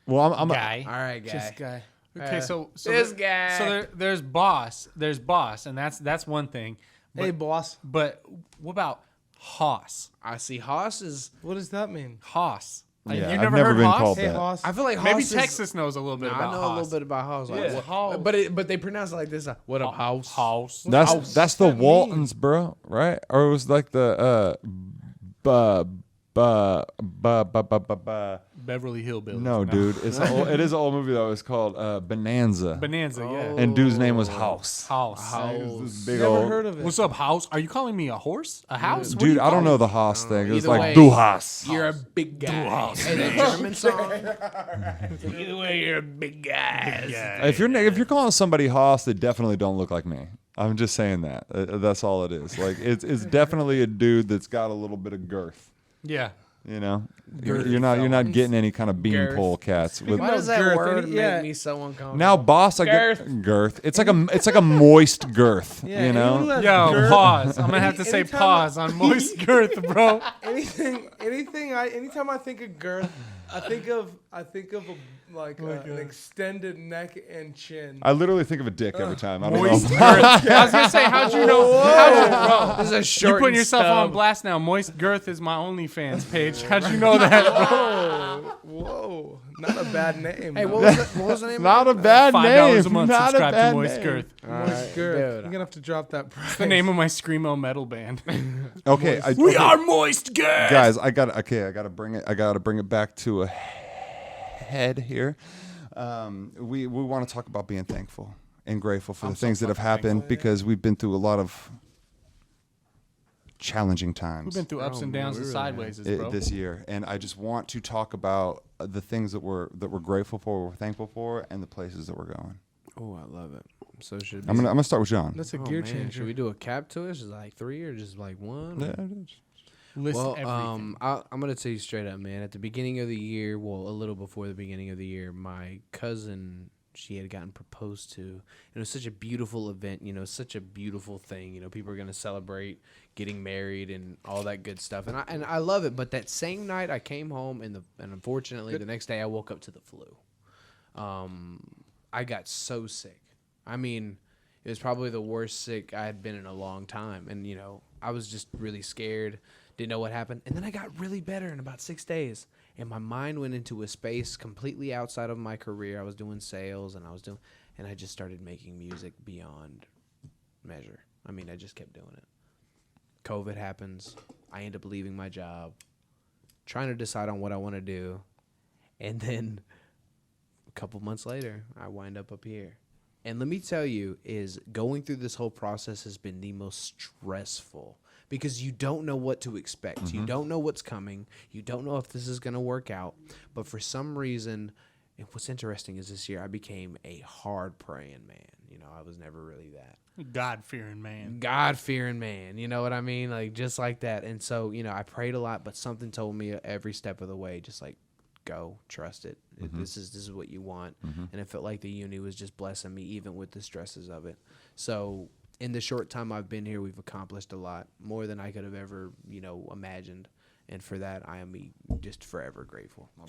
Well, I'm Guy. All right, guy. Just guy. Okay, so this there- guy. So there's boss, and that's one thing. But, Hey, boss. but what about Hoss? I see Haas is. What does that mean? Hoss. Like, Yeah, you I've never never heard been Hoss? called Hey, that. Hoss. I feel like Maybe Haas Texas knows a little bit I about know Hoss. a little bit about Haas. Like, Yeah. what- Hoss. but they pronounce it like this. What up, House? Hoss. That's the that mean? Waltons, bro, right? Or it was like the Beverly Hillbillies. No, dude, it is an old movie though. It's called Bonanza, Bonanza, yeah. and dude's name was House. House. It was this big Never old heard of it. What's up, House? Are you calling me a horse? A house? What do dude. you I don't call know me? the Haas thing. It was either like way, Du Haas. You're a big guy. Hey, that German song. Either way, you're a big guy. If you're calling somebody Haas, they definitely don't look like me. I'm just saying that. That's all it is. Like it's definitely a dude that's got a little bit of girth. Yeah. You know, you're not getting any kind of beanpole cats with. Why does that girth, word any- yeah. make me so uncomfortable? Now, boss, I get girth. It's like a moist girth. Yeah, you know. anyone who has Yo, girth- pause. I'm gonna have to say Anytime- pause on moist girth, bro. Anytime I think of girth, I think of an extended neck and chin. I literally think of a dick every time. I don't Moist know. girth. I was gonna say, how'd you know? Bro, This is a you short. putting yourself on stub. blast now. Moist girth is my OnlyFans page. How'd you know that, bro? Whoa, not a bad name. Hey, though. what was the name? Not a of it? bad name. $5 a month. Not a Subscribe bad to Moist name. Girth. Moist girth. dude. You're gonna have to drop that price. The name of my screamo metal band. Okay, We are Moist Girth. guys. I gotta bring it back to a head here. We want to talk about being thankful and grateful for the things that have happened because we've been through a lot of challenging times. We've been through ups and downs and sideways, bro. This year, and I just want to talk about the things that we're grateful for, we're thankful for, and the places that we're going. Oh, I love it. So should I'm gonna start with John. That's a Oh, gear man. changer. Should we do a cap to it? Is it like 3 or just like 1? Yeah, List Well, everything. I'm gonna tell you straight up, man. At the beginning of the year, well, a little before the beginning of the year, my cousin, she had gotten proposed to. It was such a beautiful event, such a beautiful thing. People are gonna celebrate getting married and all that good stuff, and I love it. But that same night, I came home and unfortunately the next day I woke up to the flu. I got so sick. I mean, it was probably the worst sick I had been in a long time, and I was just really scared. Didn't know what happened. And then I got really better in about 6 days. And my mind went into a space completely outside of my career. I was doing sales and I just started making music beyond measure. I mean, I just kept doing it. COVID happens. I end up leaving my job, trying to decide on what I want to do. And then a couple months later, I wind up here. And let me tell you, is going through this whole process has been the most stressful. Because you don't know what to expect. Mm-hmm. You don't know what's coming. You don't know if this is going to work out. But for some reason, and what's interesting is this year I became a hard praying man. I was never really that. God-fearing man. God-fearing man. You know what I mean? Like, just like that. And so, I prayed a lot, but something told me every step of the way, just like, go, trust it. Mm-hmm. This is what you want. Mm-hmm. And it felt like the uni was just blessing me, even with the stresses of it. So in the short time I've been here, we've accomplished a lot, more than I could have ever, imagined. And for that, I am just forever grateful. My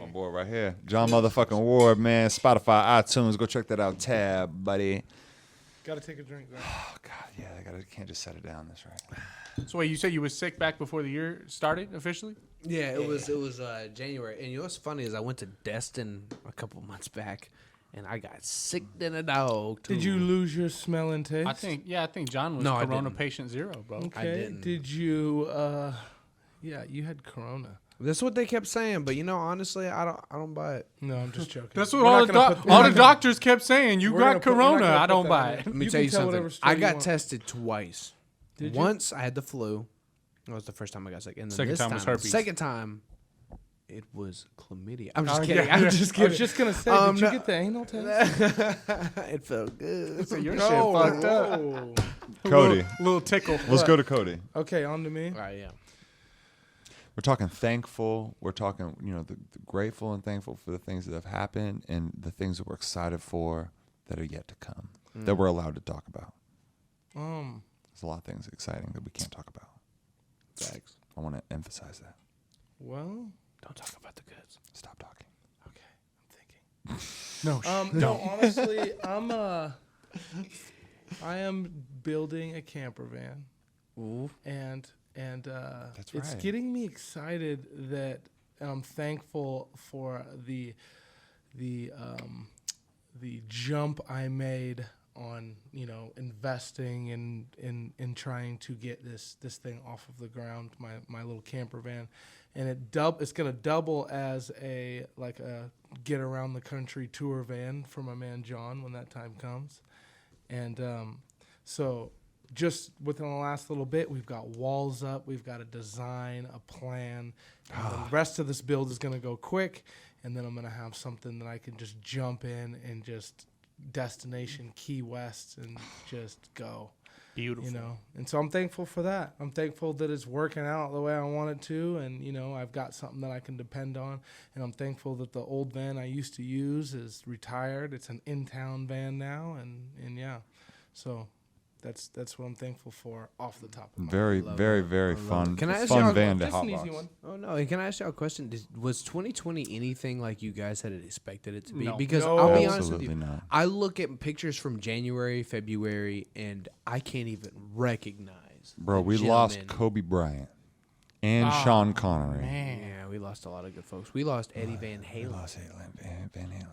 boy right here. John motherfucking Ward, man. Spotify, iTunes. Go check that out. Tab, buddy. Gotta take a drink, though. Oh, God, yeah. Can't just set it down. That's right. So wait, you said you was sick back before the year started officially? Yeah, it was January. And what's funny is I went to Destin a couple months back. And I got sick than a dog, too. Did you lose your smell and taste? I think John was Corona patient 0, bro. Okay. I didn't. Did you? You had Corona. That's what they kept saying, but honestly, I don't buy it. No, I'm just joking. That's what all the doctors kept saying. You got Corona. I don't buy it. Let me tell you something. I got tested twice. Did you? Once I had the flu. That was the first time I got sick. And then second time was herpes. Second time, it was chlamydia. I'm just kidding. I'm just kidding. I was just gonna say, did you get the anal test? It felt good. So your shit fucked up. Cody. Little tickle. Let's go to Cody. Okay, on to me. All right, yeah. We're talking thankful. We're talking, the grateful and thankful for the things that have happened and the things that we're excited for that are yet to come, that we're allowed to talk about. There's a lot of things exciting that we can't talk about. Facts. I want to emphasize that. Well, don't talk about the goods. Stop talking. Okay, I'm thinking. No, honestly, I am building a camper van. Ooh. And That's it's right. getting me excited that I'm thankful for the jump I made on investing in trying to get this thing off of the ground, my little camper van, and it's gonna double as a get around the country tour van for my man John when that time comes, and so. Just within the last little bit, we've got walls up, we've got a design, a plan. And the rest of this build is going to go quick, and then I'm going to have something that I can just jump in and just destination Key West and just go. Beautiful. And so I'm thankful for that. I'm thankful that it's working out the way I want it to, and I've got something that I can depend on, and I'm thankful that the old van I used to use is retired. It's an in-town van now, and yeah, so. That's what I'm thankful for off the top of my Very, head. very, very fun. Can I ask fun y'all van to just an easy hotbox. one. Oh no! And can I ask y'all a question? Was 2020 anything like you guys had expected it to be? No. Because No. I'll be honest with Absolutely you, not. I look at pictures from January, February, and I can't even recognize. Bro, the we lost gentlemen. Kobe Bryant and Sean Connery. Man. Yeah, we lost a lot of good folks. We lost Eddie Van We Halen. lost Van Halen, man.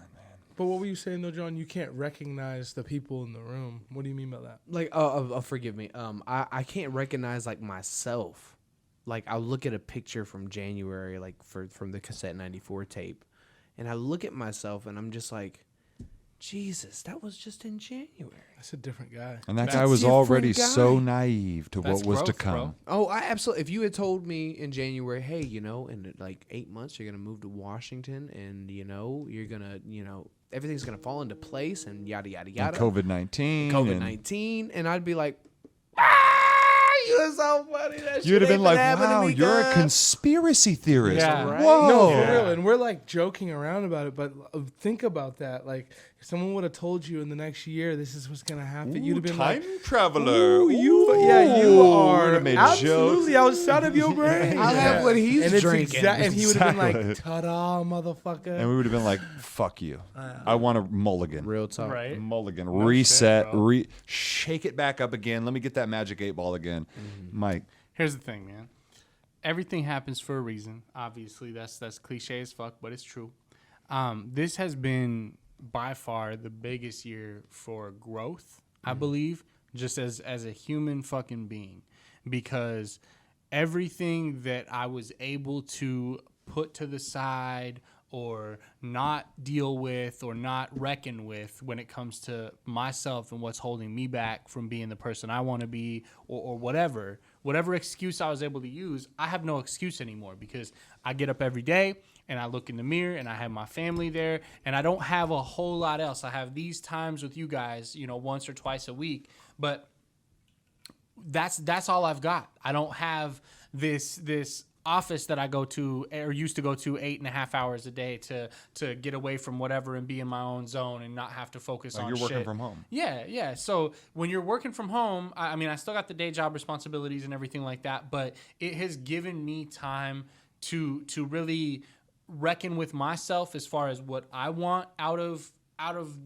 But what were you saying though, John? You can't recognize the people in the room. What do you mean by that? Like, forgive me. I can't recognize like myself. Like, I'll look at a picture from January, like from the cassette 94 tape, and I look at myself and I'm just like, Jesus, that was just in January. That's a different guy. And that That's guy was a different already guy. so naive to That's what was to growth, come. bro. Oh, I absolutely. If you had told me in January, hey, in like 8 months you're gonna move to Washington, and you're gonna, everything's gonna fall into place, and yada yada And yada. COVID-19. COVID-19, and I'd be like, You are so funny. That You'd have shit been ain't like, happening to wow, me, you're a cuz. conspiracy theorist. Yeah. Right? Whoa. No, for real. And we're like joking around about it, but think about that. Like, if someone would have told you in the next year this is what's gonna happen, you'd have been like, traveler. "Ooh, you are Would've made absolutely jokes. outside of your brain." I'll have what he's and it's drinking. and he would have been Exactly. like, "Ta-da, motherfucker!" And we would have been like, fuck you. I want a mulligan. Real talk. Right. Mulligan. No Reset. shit, bro. Shake it back up again. Let me get that magic 8-ball again. Mike. Here's the thing, man. Everything happens for a reason. Obviously, that's cliche as fuck, but it's true. This has been by far the biggest year for growth, I believe, just as a human fucking being, because everything that I was able to put to the side or not deal with or not reckon with when it comes to myself and what's holding me back from being the person I want to be, or whatever excuse I was able to use, I have no excuse anymore, because I get up every day and I look in the mirror and I have my family there, and I don't have a whole lot else. I have these times with you guys, once or twice a week, but that's all I've got. I don't have this office that I go to or used to go to 8.5 hours a day to get away from whatever and be in my own zone and not have to focus on You're working shit. from home. Yeah. So when you're working from home, I mean, I still got the day job responsibilities and everything like that, but it has given me time to really reckon with myself as far as what I want out of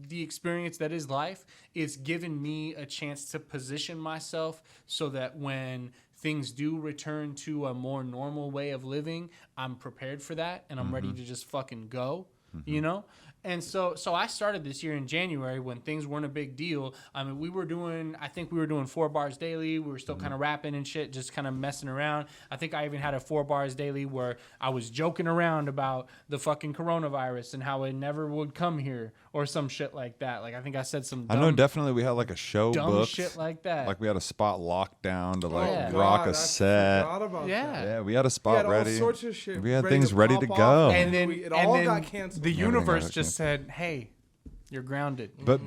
the experience that is life. It's given me a chance to position myself so that when things do return to a more normal way of living, I'm prepared for that and I'm ready to just fucking go, And so I started this year in January when things weren't a big deal. I mean, I think we were doing 4 bars daily. We were still kind of rapping and shit, just kind of messing around. I think I even had a 4 bars daily where I was joking around about the fucking coronavirus and how it never would come here or some shit like that. Like, I think I said some I know definitely we had like a show dumb booked. shit like that. Like we had a spot locked down to like Yeah. rock God, a I set. forgot about Yeah. that. Yeah, we had a We spot had all ready. sorts of shit. We had things ready to pop go. off, and then it all and got then canceled. the Everything universe got just said, "Hey, you're grounded." But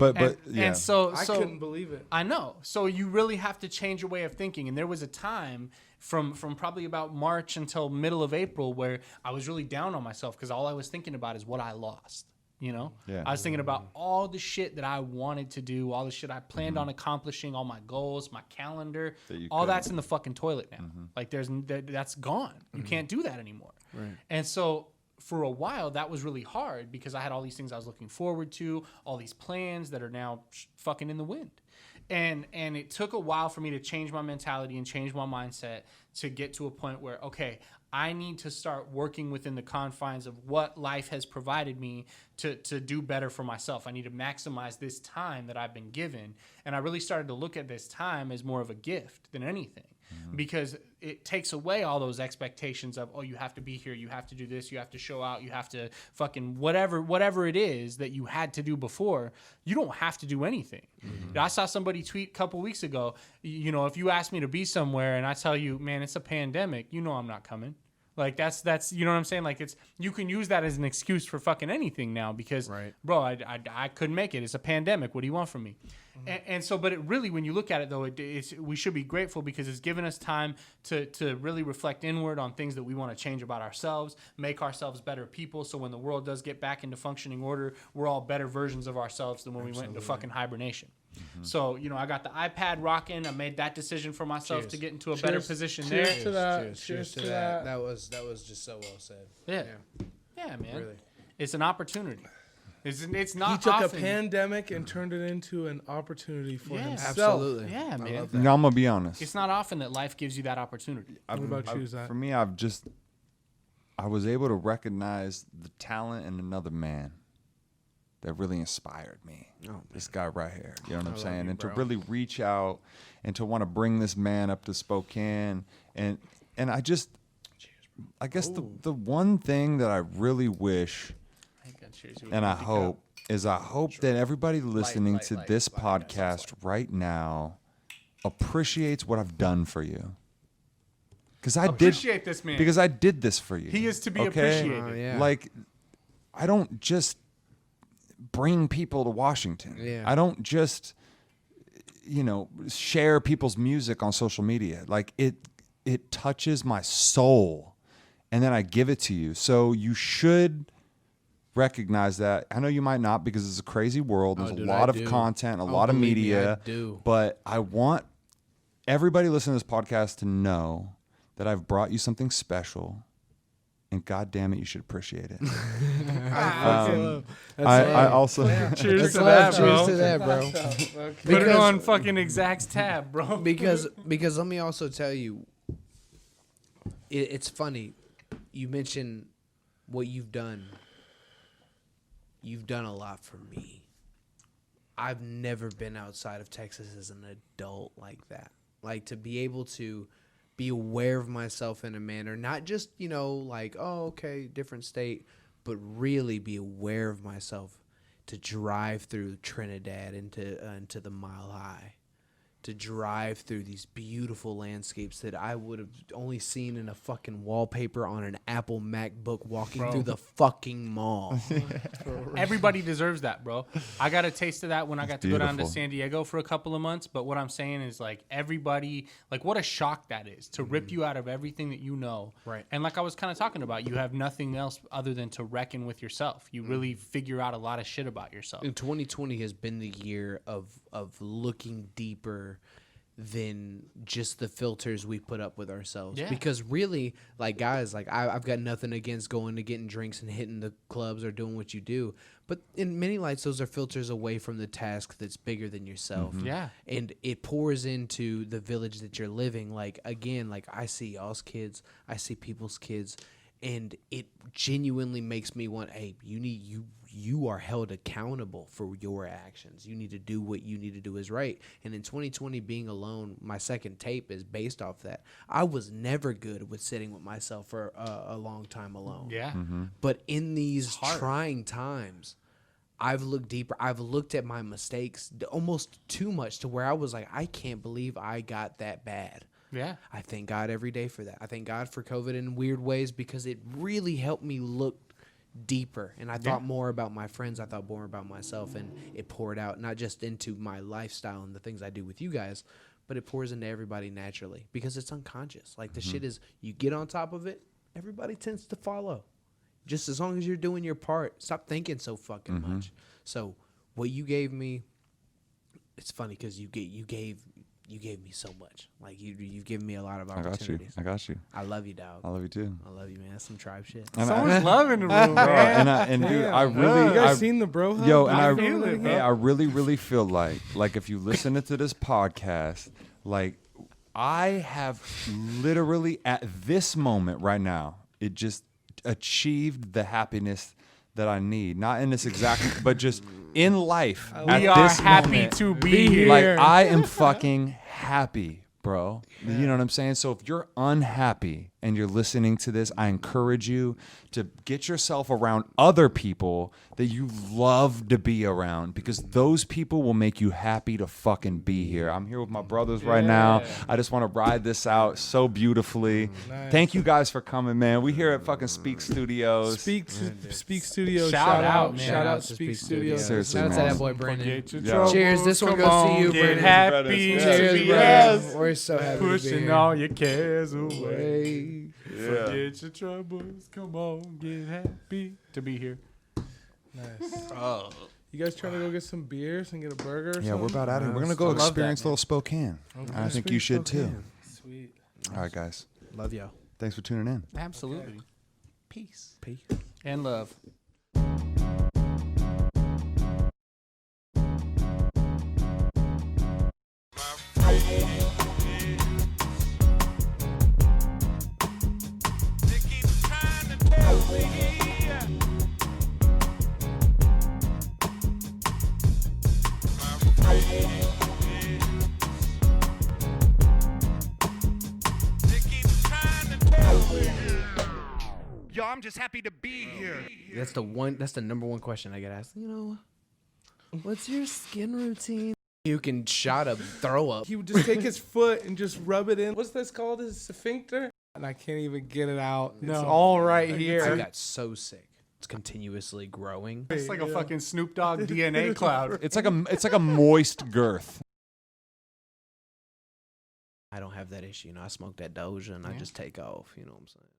yeah. And so I couldn't believe it. I know. So you really have to change your way of thinking. And there was a time from probably about March until middle of April where I was really down on myself because all I was thinking about is what I lost. Yeah. I was thinking about all the shit that I wanted to do, all the shit I planned on accomplishing, all my goals, my calendar, all that's in the fucking toilet now. Like that's gone. You can't do that anymore. Right. And so for a while that was really hard because I had all these things I was looking forward to, all these plans that are now fucking in the wind. And it took a while for me to change my mentality and change my mindset to get to a point where, okay, I need to start working within the confines of what life has provided me to do better for myself. I need to maximize this time that I've been given. And I really started to look at this time as more of a gift than anything. Because it takes away all those expectations of, oh, you have to be here, you have to do this, you have to show out, you have to fucking whatever it is that you had to do before. You don't have to do anything. I saw somebody tweet a couple weeks ago, if you ask me to be somewhere and I tell you, man, it's a pandemic, I'm not coming. Like that's you know what I'm saying? Like you can use that as an excuse for fucking anything now because, bro, I couldn't make it. It's a pandemic. What do you want from me? And so, but it really, when you look at it though, we should be grateful because it's given us time to really reflect inward on things that we want to change about ourselves, make ourselves better people. So when the world does get back into functioning order, we're all better versions of ourselves than when we went into fucking hibernation. So, I got the iPad rocking. I made that decision for myself to get into a better position there. Cheers to that. Cheers to that. That was just so well said. Yeah, man. Really. It's an opportunity. It's not He took often. a pandemic and turned it into an opportunity for himself. Absolutely. Yeah, I man. love that. Now I'm gonna be honest. It's not often that life gives you that opportunity. What about you, Zach? For me, I was able to recognize the talent in another man that really inspired me. This guy right here. You know what I'm saying? And to really reach out and to want to bring this man up to Spokane. And I guess the one thing that I really wish and I hope that everybody listening to this podcast right now appreciates what I've done for you. Because I Appreciate this man. Because I did this for you. He is to be okay? appreciated. Yeah. Like, I don't just bring people to Washington. Yeah. I don't just, share people's music on social media. Like it touches my soul, and then I give it to you. So you should recognize that. I know you might not, because it's a crazy world. There's a lot of content, a lot of media. But I want everybody listening to this podcast to know that I've brought you something special, and God damn it, you should appreciate it. I also Cheers to that, bro. Cheers to that, bro. Put it on fucking Exact's tab, bro. because let me also tell you, it's funny. You mentioned what you've done. You've done a lot for me. I've never been outside of Texas as an adult like that. Like, to be able to be aware of myself in a manner, not just, like, oh, okay, different state, but really be aware of myself, to drive through Trinidad into the Mile High, to drive through these beautiful landscapes that I would have only seen in a fucking wallpaper on an Apple MacBook walking through the fucking mall. Everybody deserves that, bro. I got a taste of that when I got to go down to beautiful. San Diego for a couple of months. But what I'm saying is, like, everybody, like, what a shock that is to rip you out of everything that you know. Right. And like I was kind of talking about, you have nothing else other than to reckon with yourself. You really figure out a lot of shit about yourself. And 2020 has been the year of looking deeper than just the filters we put up with ourselves. Yeah. Because really, like, guys, like, I've got nothing against going to getting drinks and hitting the clubs or doing what you do. But in many lights, those are filters away from the task that's bigger than yourself. Yeah. And it pours into the village that you're living. Like, again, like, I see y'all's kids, I see people's kids, and it genuinely makes me want, hey, you are held accountable for your actions. You need to do what you need to do is right. And in 2020, being alone, my second tape is based off that. I was never good with sitting with myself for a long time alone. Yeah. But in these trying times, I've looked deeper. I've looked at my mistakes almost too much, to where I was like, I can't believe I got that bad. Yeah. I thank God every day for that. I thank God for COVID in weird ways, because it really helped me look deeper. And I thought more about my friends. I thought more about myself, and it poured out not just into my lifestyle and the things I do with you guys, but it pours into everybody naturally, because it's unconscious. Like, the shit is, you get on top of it, everybody tends to follow. Just as long as you're doing your part. Stop thinking so fucking much. So what you gave me, it's funny because you gave me so much. Like, you've given me a lot of opportunities. I got you. I love you, dog. I love you too. I love you, man. That's some tribe shit. And So much love in the room, man. and dude, I really, You guys seen the bro hug? yo, and I feel it, bro. I really, really feel like if you listen to this podcast, like, I have literally at this moment right now, it just achieved the happiness that I need. Not in this exact, but just in life. We are happy to be here. Like, I am fucking happy, bro. You know what I'm saying? So if you're unhappy and you're listening to this, I encourage you to get yourself around other people that you love to be around, because those people will make you happy to fucking be here. I'm here with my brothers right now. I just want to ride this out so beautifully. Thank you guys for coming, man. We here at fucking Speak Studios. Speak Studios. Shout out, man. Shout out Speak Studios. Seriously, Shout out to man. that boy, Brandon. Yo. Cheers. This one Come goes to on, you, get Brandon. happy to Cheers, be Brandon. here. We're so happy to be Pushing here. all your cares away. Way. Forget your troubles. Come on, get happy to be here. Nice. You guys trying to go get some beers and get a burger or Yeah, something? we're about out of here. We're going to go I love that, experience man. little Spokane. Okay. I think you should too. Sweet. All right, guys. Love y'all. Thanks for tuning in. Absolutely. Peace. Peace. And love. Yo, I'm just happy to be here. That's the number one question I get asked. You know, what's your skin routine? You can shot a throw up. He would just take his foot and just rub it in. What's this called? His sphincter? And I can't even get it out. It's all right I here. got so sick. It's continuously growing. It's like a fucking Snoop Dogg DNA cloud. It's like a moist girth. I don't have that issue. You know, I smoke that Doja and I just take off. You know what I'm saying?